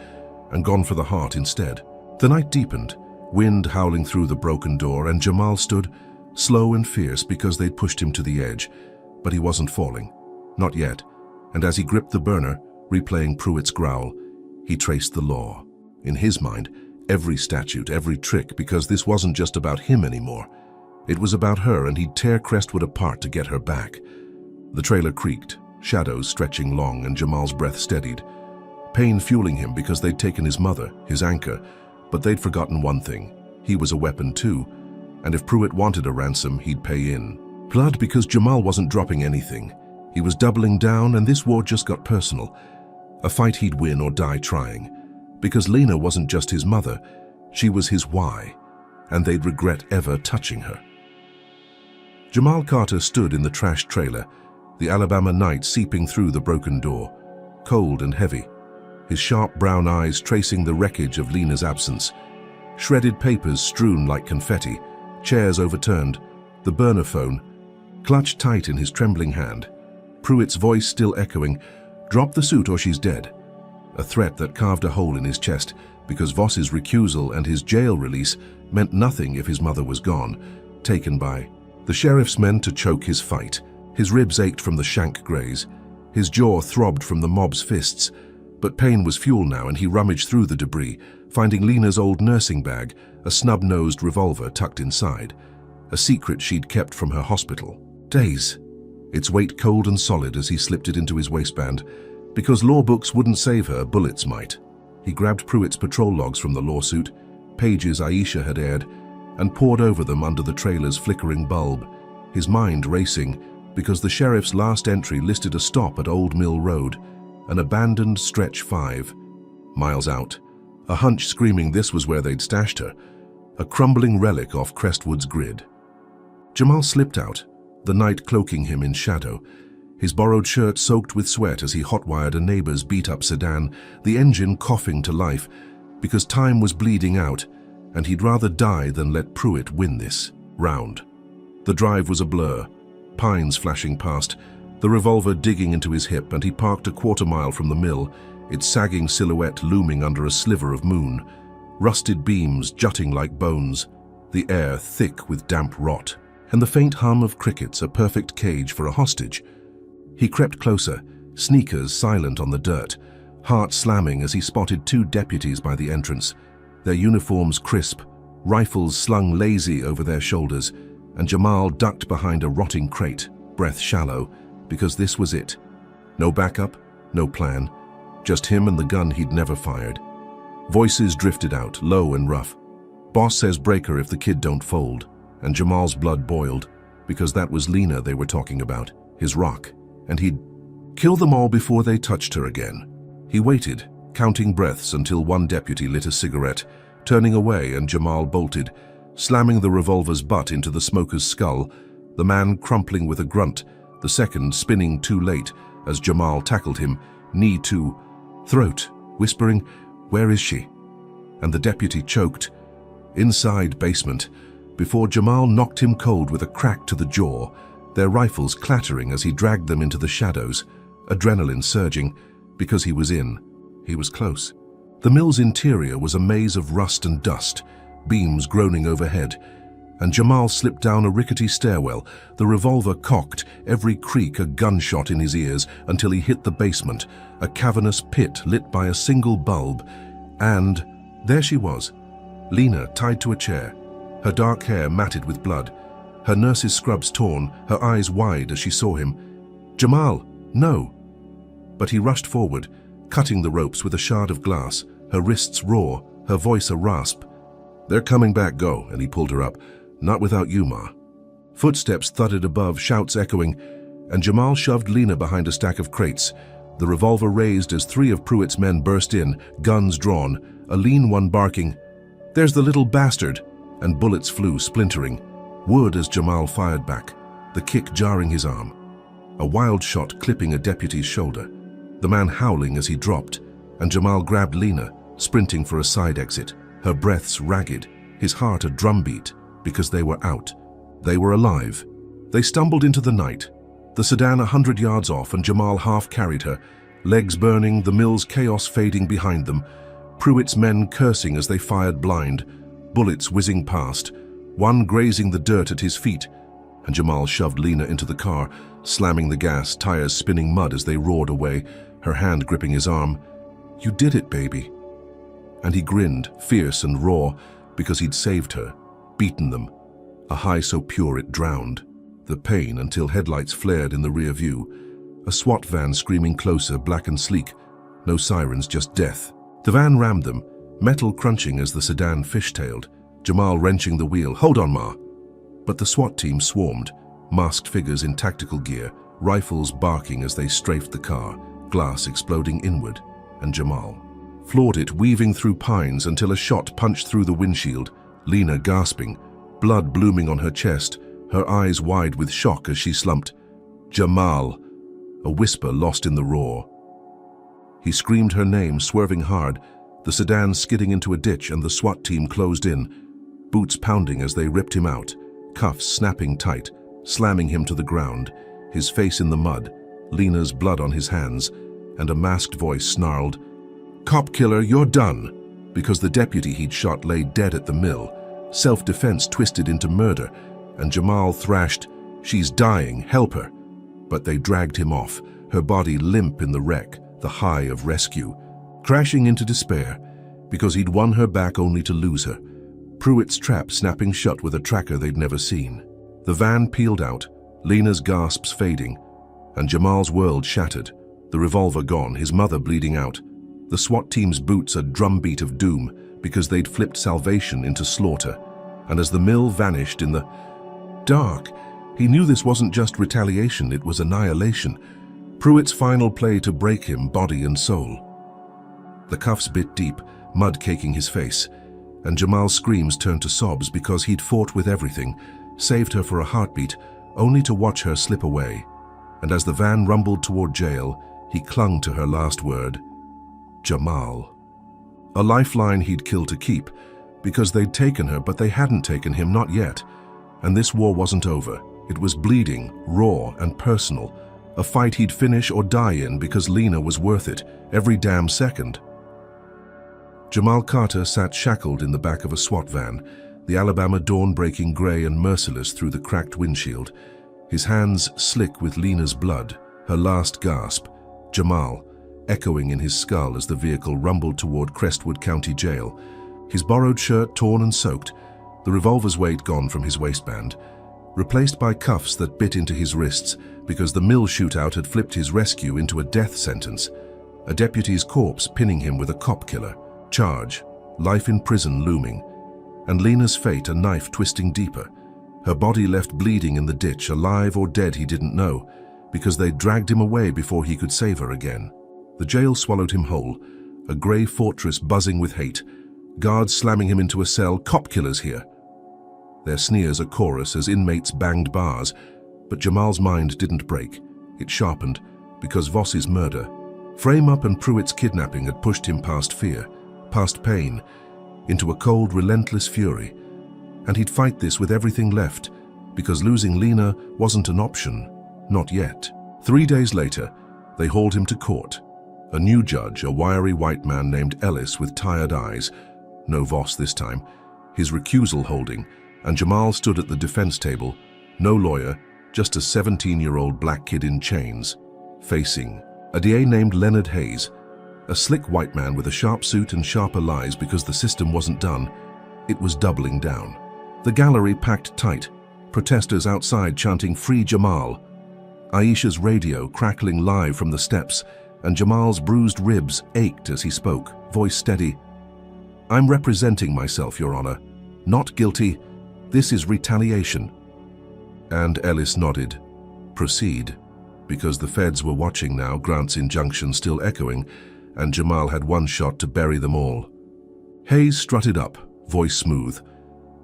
and gone for the heart instead. The night deepened, wind howling through the broken door, and Jamal stood, slow and fierce because they'd pushed him to the edge, but he wasn't falling. Not yet, and as he gripped the burner, replaying Pruitt's growl, he traced the law. In his mind, every statute, every trick, because this wasn't just about him anymore. It was about her, and he'd tear Crestwood apart to get her back. The trailer creaked, shadows stretching long, and Jamal's breath steadied. Pain fueling him because they'd taken his mother, his anchor, but they'd forgotten one thing. He was a weapon too, and if Pruitt wanted a ransom, he'd pay in. Blood because Jamal wasn't dropping anything. He was doubling down, and this war just got personal. A fight he'd win or die trying. Because Lena wasn't just his mother, she was his why, and they'd regret ever touching her. Jamal Carter stood in the trashed trailer, the Alabama night seeping through the broken door, cold and heavy, his sharp brown eyes tracing the wreckage of Lena's absence. Shredded papers strewn like confetti, chairs overturned, the burner phone, clutched tight in his trembling hand. Pruitt's voice still echoing, "Drop the suit or she's dead." A threat that carved a hole in his chest, because Voss's recusal and his jail release meant nothing if his mother was gone, taken by the sheriff's men to choke his fight. His ribs ached from the shank graze. His jaw throbbed from the mob's fists. But pain was fuel now, and he rummaged through the debris, finding Lena's old nursing bag, a snub-nosed revolver tucked inside, a secret she'd kept from her hospital. Days. Its weight cold and solid as he slipped it into his waistband. Because law books wouldn't save her, bullets might. He grabbed Pruitt's patrol logs from the lawsuit, pages Aisha had aired, and pored over them under the trailer's flickering bulb, his mind racing, because the sheriff's last entry listed a stop at Old Mill Road, an abandoned stretch 5 miles out, a hunch screaming this was where they'd stashed her, a crumbling relic off Crestwood's grid. Jamal slipped out, the night cloaking him in shadow, his borrowed shirt soaked with sweat as he hotwired a neighbor's beat-up sedan, the engine coughing to life because time was bleeding out and he'd rather die than let Pruitt win this round. The drive was a blur, pines flashing past, the revolver digging into his hip, and he parked a quarter-mile from the mill, its sagging silhouette looming under a sliver of moon, rusted beams jutting like bones, the air thick with damp rot, and the faint hum of crickets, a perfect cage for a hostage. He crept closer, sneakers silent on the dirt, heart slamming as he spotted 2 deputies by the entrance, their uniforms crisp, rifles slung lazy over their shoulders, and Jamal ducked behind a rotting crate, breath shallow, because this was it. No backup, no plan, just him and the gun he'd never fired. Voices drifted out, low and rough. Boss says break her if the kid don't fold, and Jamal's blood boiled, because that was Lena they were talking about, his rock, and he'd kill them all before they touched her again. He waited, counting breaths until one deputy lit a cigarette, turning away, and Jamal bolted, slamming the revolver's butt into the smoker's skull, the man crumpling with a grunt, the second spinning too late as Jamal tackled him, knee to throat, whispering, "Where is she?" And the deputy choked. Inside basement, before Jamal knocked him cold with a crack to the jaw, their rifles clattering as he dragged them into the shadows, adrenaline surging, because he was in. He was close. The mill's interior was a maze of rust and dust, beams groaning overhead, and Jamal slipped down a rickety stairwell, the revolver cocked, every creak a gunshot in his ears, until he hit the basement, a cavernous pit lit by a single bulb, and there she was, Lena tied to a chair, her dark hair matted with blood, her nurse's scrubs torn, her eyes wide as she saw him. "Jamal, no!" But he rushed forward, cutting the ropes with a shard of glass, her wrists raw, her voice a rasp. "They're coming back, go," and he pulled her up. "Not without you, Ma." Footsteps thudded above, shouts echoing, and Jamal shoved Lena behind a stack of crates, the revolver raised as 3 of Pruitt's men burst in, guns drawn, a lean one barking, "There's the little bastard!" and bullets flew, splintering. Wood as Jamal fired back, the kick jarring his arm. A wild shot clipping a deputy's shoulder, the man howling as he dropped, and Jamal grabbed Lena, sprinting for a side exit, her breaths ragged, his heart a drumbeat, because they were out. They were alive. They stumbled into the night, the sedan 100 yards off, and Jamal half carried her, legs burning, the mill's chaos fading behind them, Pruitt's men cursing as they fired blind, bullets whizzing past, one grazing the dirt at his feet, and Jamal shoved Lena into the car, slamming the gas, tires spinning mud as they roared away, her hand gripping his arm. "You did it, baby." And he grinned, fierce and raw, because he'd saved her, beaten them, a high so pure it drowned the pain until headlights flared in the rear view, a SWAT van screaming closer, black and sleek, no sirens, just death. The van rammed them, metal crunching as the sedan fishtailed, Jamal wrenching the wheel. "Hold on, Ma." But the SWAT team swarmed, masked figures in tactical gear, rifles barking as they strafed the car, glass exploding inward, and Jamal floored it, weaving through pines until a shot punched through the windshield, Lena gasping, blood blooming on her chest, her eyes wide with shock as she slumped. "Jamal," a whisper lost in the roar. He screamed her name, swerving hard, the sedan skidding into a ditch, and the SWAT team closed in, boots pounding as they ripped him out, cuffs snapping tight, slamming him to the ground, his face in the mud, Lena's blood on his hands, and a masked voice snarled, "Cop killer, you're done," because the deputy he'd shot lay dead at the mill, self-defense twisted into murder, and Jamal thrashed, "She's dying, help her." But they dragged him off, her body limp in the wreck, the high of rescue, crashing into despair, because he'd won her back only to lose her, Pruitt's trap snapping shut with a tracker they'd never seen. The van peeled out, Lena's gasps fading, and Jamal's world shattered, the revolver gone, his mother bleeding out, the SWAT team's boots a drumbeat of doom because they'd flipped salvation into slaughter, and as the mill vanished in the dark, he knew this wasn't just retaliation, it was annihilation, Pruitt's final play to break him body and soul. The cuffs bit deep, mud caking his face, and Jamal's screams turned to sobs because he'd fought with everything, saved her for a heartbeat, only to watch her slip away. And as the van rumbled toward jail, he clung to her last word, Jamal. A lifeline he'd killed to keep, because they'd taken her, but they hadn't taken him, not yet. And this war wasn't over. It was bleeding, raw, and personal. A fight he'd finish or die in because Lena was worth it, every damn second. Jamal Carter sat shackled in the back of a SWAT van, the Alabama dawn breaking gray and merciless through the cracked windshield. His hands slick with Lena's blood, her last gasp, Jamal, echoing in his skull as the vehicle rumbled toward Crestwood County Jail. His borrowed shirt torn and soaked, the revolver's weight gone from his waistband, replaced by cuffs that bit into his wrists because the mill shootout had flipped his rescue into a death sentence, a deputy's corpse pinning him with a cop killer, charge, life in prison looming, and Lena's fate a knife twisting deeper, her body left bleeding in the ditch, alive or dead he didn't know, because they'd dragged him away before he could save her again. The jail swallowed him whole, a grey fortress buzzing with hate, guards slamming him into a cell, cop killers here. Their sneers a chorus as inmates banged bars, but Jamal's mind didn't break. It sharpened, because Voss's murder, Frame-Up and Pruitt's kidnapping had pushed him past fear, past pain, into a cold, relentless fury. And he'd fight this with everything left, because losing Lena wasn't an option, not yet. 3 days later, they hauled him to court. A new judge, a wiry white man named Ellis with tired eyes, no Voss this time, his recusal holding, and Jamal stood at the defense table, no lawyer, just a 17-year-old black kid in chains, facing a DA named Leonard Hayes, a slick white man with a sharp suit and sharper lies because the system wasn't done. It was doubling down. The gallery packed tight, protesters outside chanting, "Free Jamal." Aisha's radio crackling live from the steps, and Jamal's bruised ribs ached as he spoke, voice steady. "I'm representing myself, Your Honor. Not guilty. This is retaliation." And Ellis nodded. Proceed. Because the feds were watching now, Grant's injunction still echoing, and Jamal had one shot to bury them all. Hayes strutted up, voice smooth.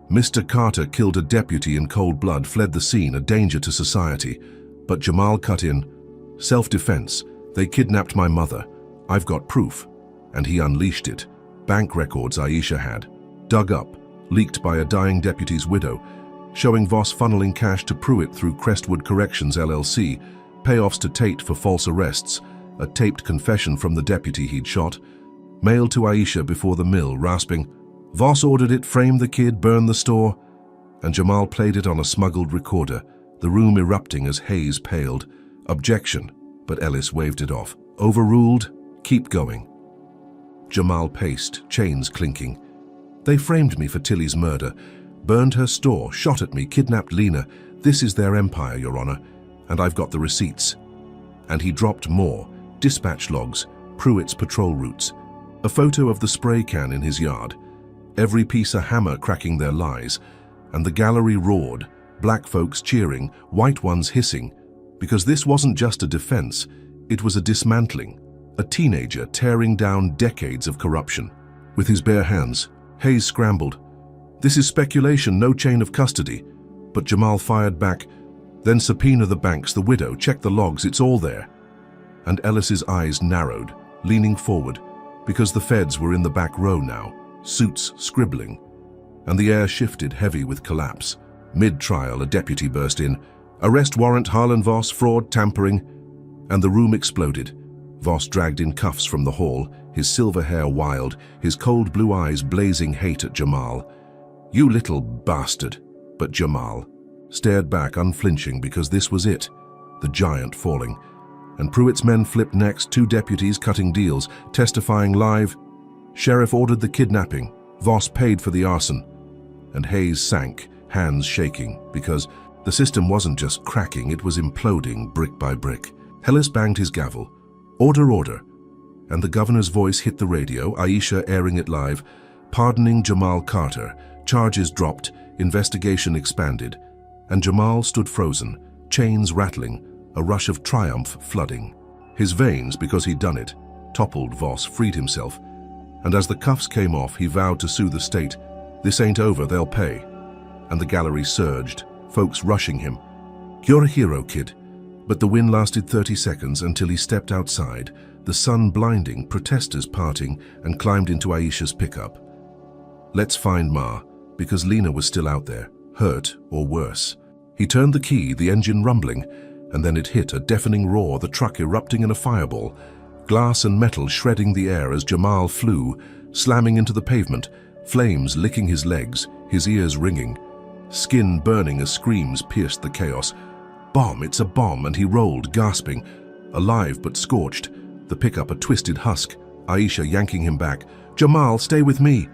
"Mr. Carter killed a deputy in cold blood, fled the scene, a danger to society." But Jamal cut in. "Self-defense. They kidnapped my mother. I've got proof." And he unleashed it. Bank records Aisha had, dug up, leaked by a dying deputy's widow, showing Voss funneling cash to Pruitt through Crestwood Corrections LLC, payoffs to Tate for false arrests, a taped confession from the deputy he'd shot, mailed to Aisha before the mill, rasping, "Voss ordered it, frame the kid, burn the store." And Jamal played it on a smuggled recorder, the room erupting as Hayes paled. "Objection," but Ellis waved it off. "Overruled. Keep going." Jamal paced, chains clinking. "They framed me for Tilly's murder, burned her store, shot at me, kidnapped Lena. This is their empire, Your Honor, and I've got the receipts." And he dropped more, dispatch logs, Pruitt's patrol routes, a photo of the spray can in his yard, every piece a hammer cracking their lies, and the gallery roared, black folks cheering, white ones hissing, because this wasn't just a defense, it was a dismantling, a teenager tearing down decades of corruption. With his bare hands, Hayes scrambled. "This is speculation, no chain of custody." But Jamal fired back, "Then subpoena the banks, the widow, check the logs, it's all there." And Ellis's eyes narrowed, leaning forward, because the feds were in the back row now, suits scribbling, and the air shifted heavy with collapse. Mid-trial, a deputy burst in, "Arrest warrant, Harlan Voss, fraud, tampering," and the room exploded. Voss dragged in cuffs from the hall, his silver hair wild, his cold blue eyes blazing hate at Jamal. "You little bastard." But Jamal stared back unflinching because this was it, the giant falling. And Pruitt's men flipped next, 2 deputies cutting deals, testifying live. Sheriff ordered the kidnapping. Voss paid for the arson. And Hayes sank, hands shaking, because the system wasn't just cracking, it was imploding brick by brick. Ellis banged his gavel. "Order, order." And the governor's voice hit the radio, Aisha airing it live, pardoning Jamal Carter. Charges dropped, investigation expanded. And Jamal stood frozen, chains rattling, a rush of triumph flooding. His veins, because he'd done it, toppled. Voss freed himself. And as the cuffs came off, he vowed to sue the state. "This ain't over, they'll pay." And the gallery surged, folks rushing him. "You're a hero, kid." But the win lasted 30 seconds until he stepped outside, the sun blinding, protesters parting, and climbed into Aisha's pickup. Let's find Ma, because Lena was still out there, hurt or worse. He turned the key, the engine rumbling, and then it hit, a deafening roar, the truck erupting in a fireball, glass and metal shredding the air as Jamal flew, slamming into the pavement, flames licking his legs, his ears ringing, skin burning as screams pierced the chaos. "Bomb, it's a bomb," and he rolled, gasping, alive but scorched, the pickup a twisted husk, Aisha yanking him back. "Jamal, stay with me."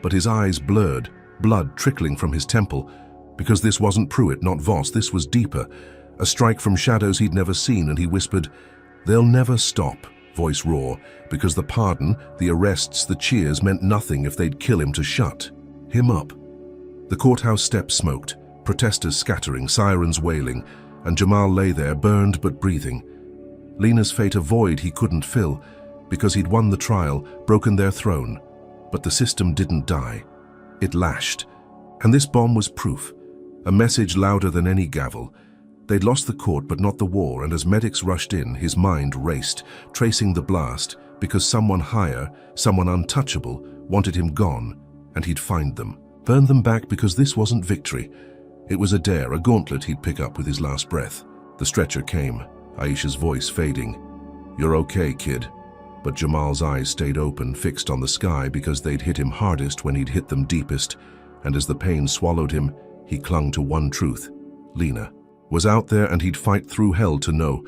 But his eyes blurred, blood trickling from his temple, because this wasn't Pruitt, not Voss, this was deeper, a strike from shadows he'd never seen, and he whispered, "They'll never stop," voice raw, because the pardon, the arrests, the cheers meant nothing if they'd kill him to shut him up. The courthouse steps smoked, protesters scattering, sirens wailing, and Jamal lay there, burned but breathing. Lena's fate a void he couldn't fill, because he'd won the trial, broken their throne. But the system didn't die. It lashed. And this bomb was proof, a message louder than any gavel. They'd lost the court but not the war, and as medics rushed in, his mind raced, tracing the blast, because someone higher, someone untouchable, wanted him gone, and he'd find them. Burn them back, because this wasn't victory. It was a dare, a gauntlet he'd pick up with his last breath. The stretcher came, Aisha's voice fading. "You're okay, kid." But Jamal's eyes stayed open, fixed on the sky, because they'd hit him hardest when he'd hit them deepest, and as the pain swallowed him, he clung to one truth. Lena was out there, and he'd fight through hell to know,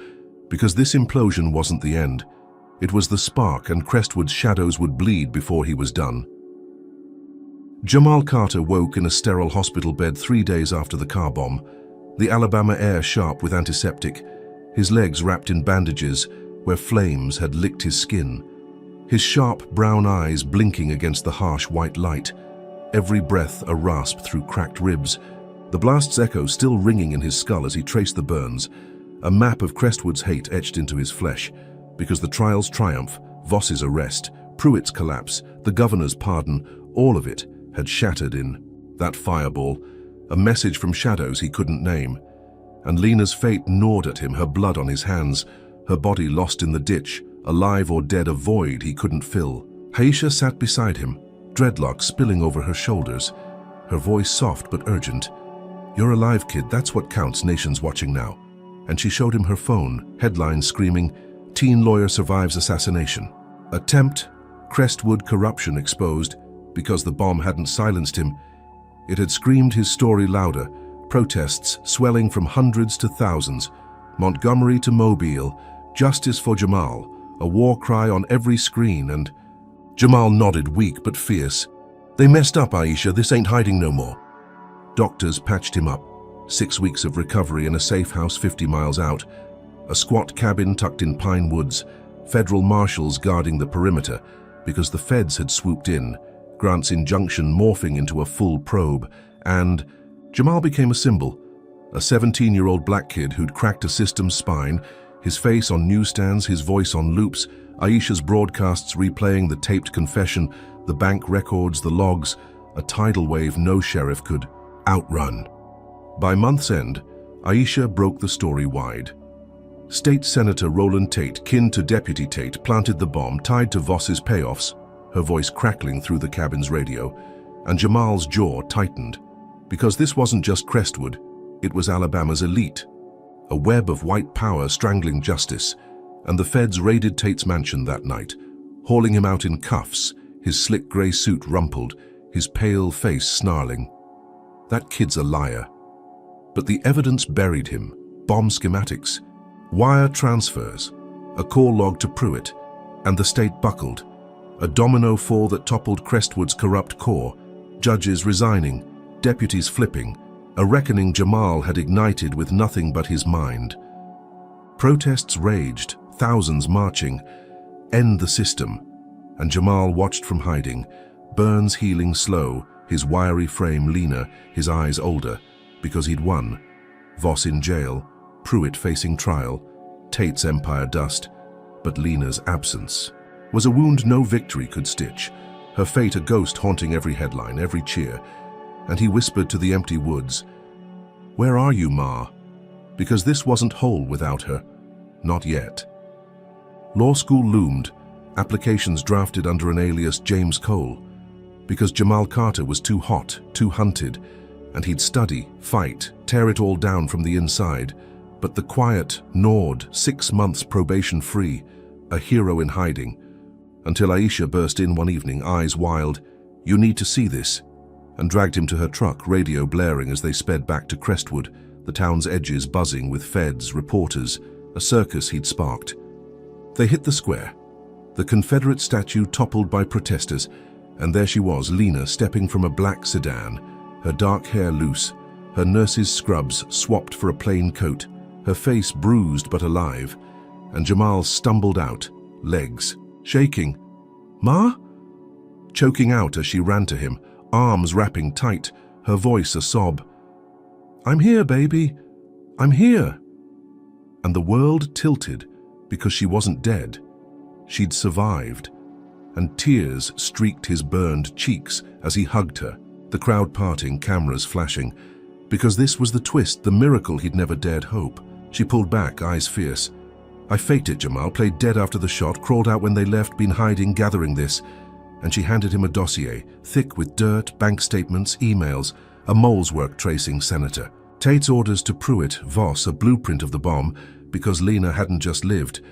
because this implosion wasn't the end. It was the spark, and Crestwood's shadows would bleed before he was done. Jamal Carter woke in a sterile hospital bed 3 days after the car bomb, the Alabama air sharp with antiseptic, his legs wrapped in bandages where flames had licked his skin, his sharp brown eyes blinking against the harsh white light, every breath a rasp through cracked ribs, the blast's echo still ringing in his skull as he traced the burns, a map of Crestwood's hate etched into his flesh, because the trial's triumph, Voss's arrest, Pruitt's collapse, the governor's pardon, all of it had shattered in that fireball, a message from shadows he couldn't name. And Lena's fate gnawed at him, her blood on his hands, her body lost in the ditch, alive or dead, a void he couldn't fill. Aisha sat beside him, dreadlocks spilling over her shoulders, her voice soft but urgent. "You're alive, kid, that's what counts, nations watching now." And she showed him her phone, headlines screaming, "Teen lawyer survives assassination. Attempt, Crestwood corruption exposed," because the bomb hadn't silenced him. It had screamed his story louder, protests swelling from hundreds to thousands, Montgomery to Mobile, justice for Jamal, a war cry on every screen, and Jamal nodded, weak but fierce. "They messed up, Aisha, this ain't hiding no more." Doctors patched him up, 6 weeks of recovery in a safe house 50 miles out, a squat cabin tucked in pine woods, federal marshals guarding the perimeter, because the feds had swooped in, Grant's injunction morphing into a full probe, and Jamal became a symbol, a 17-year-old black kid who'd cracked a system's spine, his face on newsstands, his voice on loops, Aisha's broadcasts replaying the taped confession, the bank records, the logs, a tidal wave no sheriff could outrun. By month's end, Aisha broke the story wide. State Senator Roland Tate, kin to Deputy Tate, planted the bomb tied to Voss's payoffs, her voice crackling through the cabin's radio, and Jamal's jaw tightened, because this wasn't just Crestwood, it was Alabama's elite, a web of white power strangling justice, and the feds raided Tate's mansion that night, hauling him out in cuffs, his slick gray suit rumpled, his pale face snarling. "That kid's a liar." But the evidence buried him, bomb schematics, wire transfers, a call log to Pruitt, and the state buckled. A domino fall that toppled Crestwood's corrupt core, judges resigning, deputies flipping, a reckoning Jamal had ignited with nothing but his mind. Protests raged, thousands marching, "End the system," and Jamal watched from hiding, burns healing slow, his wiry frame leaner, his eyes older, because he'd won. Voss in jail, Pruitt facing trial, Tate's empire dust, but Lena's absence. was a wound no victory could stitch, her fate a ghost haunting every headline, every cheer. And he whispered to the empty woods, "Where are you, Ma?" Because this wasn't whole without her. Not yet. Law school loomed, applications drafted under an alias James Cole, because Jamal Carter was too hot, too hunted, and he'd study, fight, tear it all down from the inside. But the quiet, gnawed, 6 months probation-free, a hero in hiding, until Aisha burst in one evening, eyes wild, "You need to see this," and dragged him to her truck, radio blaring as they sped back to Crestwood, the town's edges buzzing with feds, reporters, a circus he'd sparked. They hit the square, the Confederate statue toppled by protesters, and there she was, Lena, stepping from a black sedan, her dark hair loose, her nurse's scrubs swapped for a plain coat, her face bruised but alive, and Jamal stumbled out, legs shaking. "Ma?" Choking out as she ran to him, arms wrapping tight, her voice a sob. "I'm here, baby. I'm here." And the world tilted because she wasn't dead. She'd survived, and tears streaked his burned cheeks as he hugged her, the crowd parting, cameras flashing, because this was the twist, the miracle he'd never dared hope. She pulled back, eyes fierce. "I faked it, Jamal, played dead after the shot, crawled out when they left, been hiding, gathering this." And she handed him a dossier, thick with dirt, bank statements, emails, a mole's work tracing senator. Tate's orders to Pruitt, Voss, a blueprint of the bomb, because Lena hadn't just lived.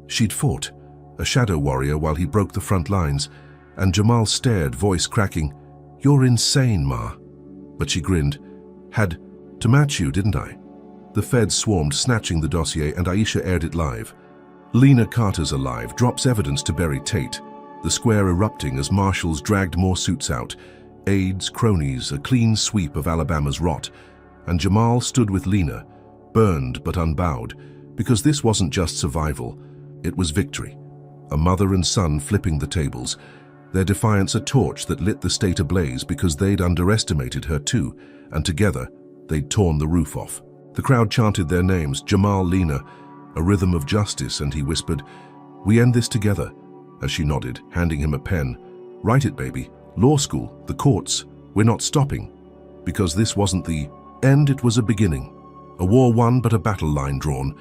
She'd fought, a shadow warrior while he broke the front lines, and Jamal stared, voice cracking, "You're insane, Ma." But she grinned. "Had to match you, didn't I?" The feds swarmed, snatching the dossier, and Aisha aired it live. Lena Carter's alive, drops evidence to bury Tate. The square erupting as marshals dragged more suits out. Aides, cronies, a clean sweep of Alabama's rot. And Jamal stood with Lena, burned but unbowed, because this wasn't just survival, it was victory. A mother and son flipping the tables, their defiance a torch that lit the state ablaze because they'd underestimated her too, and together they'd torn the roof off. The crowd chanted their names, Jamal, Lena, a rhythm of justice, and he whispered, "We end this together," as she nodded, handing him a pen. "Write it, baby. Law school, the courts, we're not stopping." Because this wasn't the end, it was a beginning. A war won, but a battle line drawn.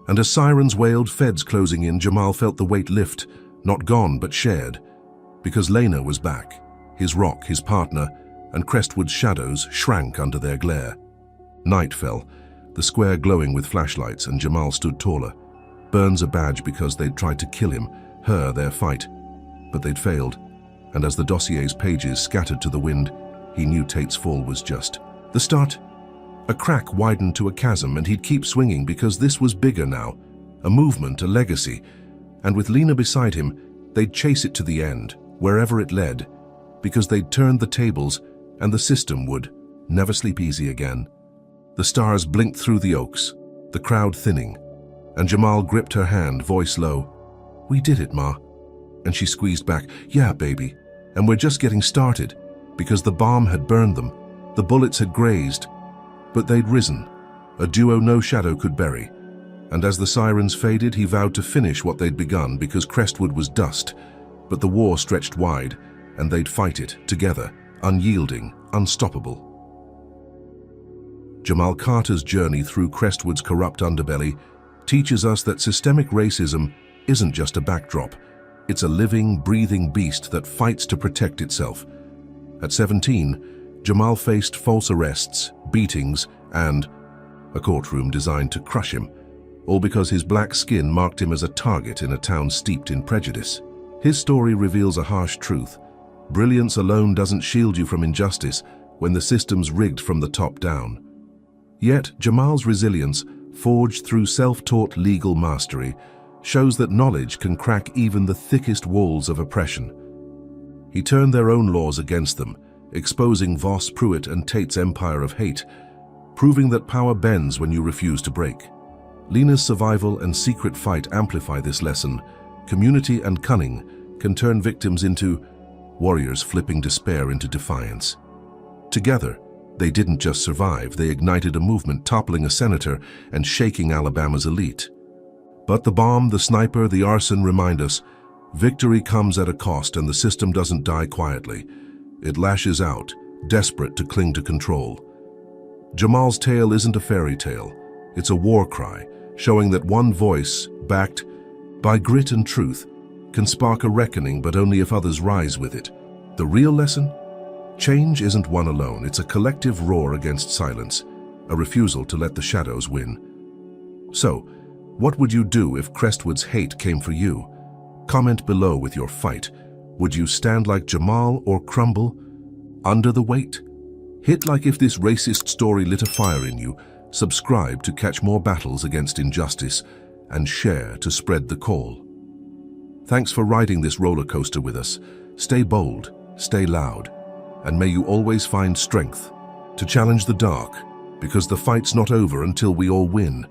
And as sirens wailed, feds closing in, Jamal felt the weight lift, not gone, but shared. Because Lena was back, his rock, his partner, and Crestwood's shadows shrank under their glare. Night fell, the square glowing with flashlights, and Jamal stood taller. Burns a badge because they'd tried to kill him, her, their fight. But they'd failed, and as the dossier's pages scattered to the wind, he knew Tate's fall was just the start. A crack widened to a chasm, and he'd keep swinging because this was bigger now, a movement, a legacy. And with Lena beside him, they'd chase it to the end, wherever it led, because they'd turned the tables, and the system would never sleep easy again. The stars blinked through the oaks, the crowd thinning, and Jamal gripped her hand, voice low. "We did it, Ma." And she squeezed back, "Yeah, baby, and we're just getting started," because the bomb had burned them, the bullets had grazed, but they'd risen, a duo no shadow could bury. And as the sirens faded, he vowed to finish what they'd begun, because Crestwood was dust, but the war stretched wide, and they'd fight it together, unyielding, unstoppable. Jamal Carter's journey through Crestwood's corrupt underbelly teaches us that systemic racism isn't just a backdrop. It's a living, breathing beast that fights to protect itself. At 17, Jamal faced false arrests, beatings, and a courtroom designed to crush him, all because his black skin marked him as a target in a town steeped in prejudice. His story reveals a harsh truth. Brilliance alone doesn't shield you from injustice when the system's rigged from the top down. Yet, Jamal's resilience, forged through self-taught legal mastery, shows that knowledge can crack even the thickest walls of oppression. He turned their own laws against them, exposing Voss, Pruitt, and Tate's empire of hate, proving that power bends when you refuse to break. Lena's survival and secret fight amplify this lesson. Community and cunning can turn victims into warriors, flipping despair into defiance. Together, they didn't just survive, they ignited a movement, toppling a senator and shaking Alabama's elite. But the bomb, the sniper, the arson remind us, Victory comes at a cost, and the system doesn't die quietly. It lashes out, desperate to cling to control. Jamal's tale isn't a fairy tale. It's a war cry, showing that one voice, backed by grit and truth, can spark a reckoning, but only if others rise with it. The real lesson? Change isn't won alone. It's a collective roar against silence, a refusal to let the shadows win. So, what would you do if Crestwood's hate came for you? Comment below with your fight. Would you stand like Jamal or crumble under the weight? Hit like if this racist story lit a fire in you, subscribe to catch more battles against injustice, and share to spread the call. Thanks for riding this roller coaster with us. Stay bold, stay loud, and may you always find strength to challenge the dark, because the fight's not over until we all win.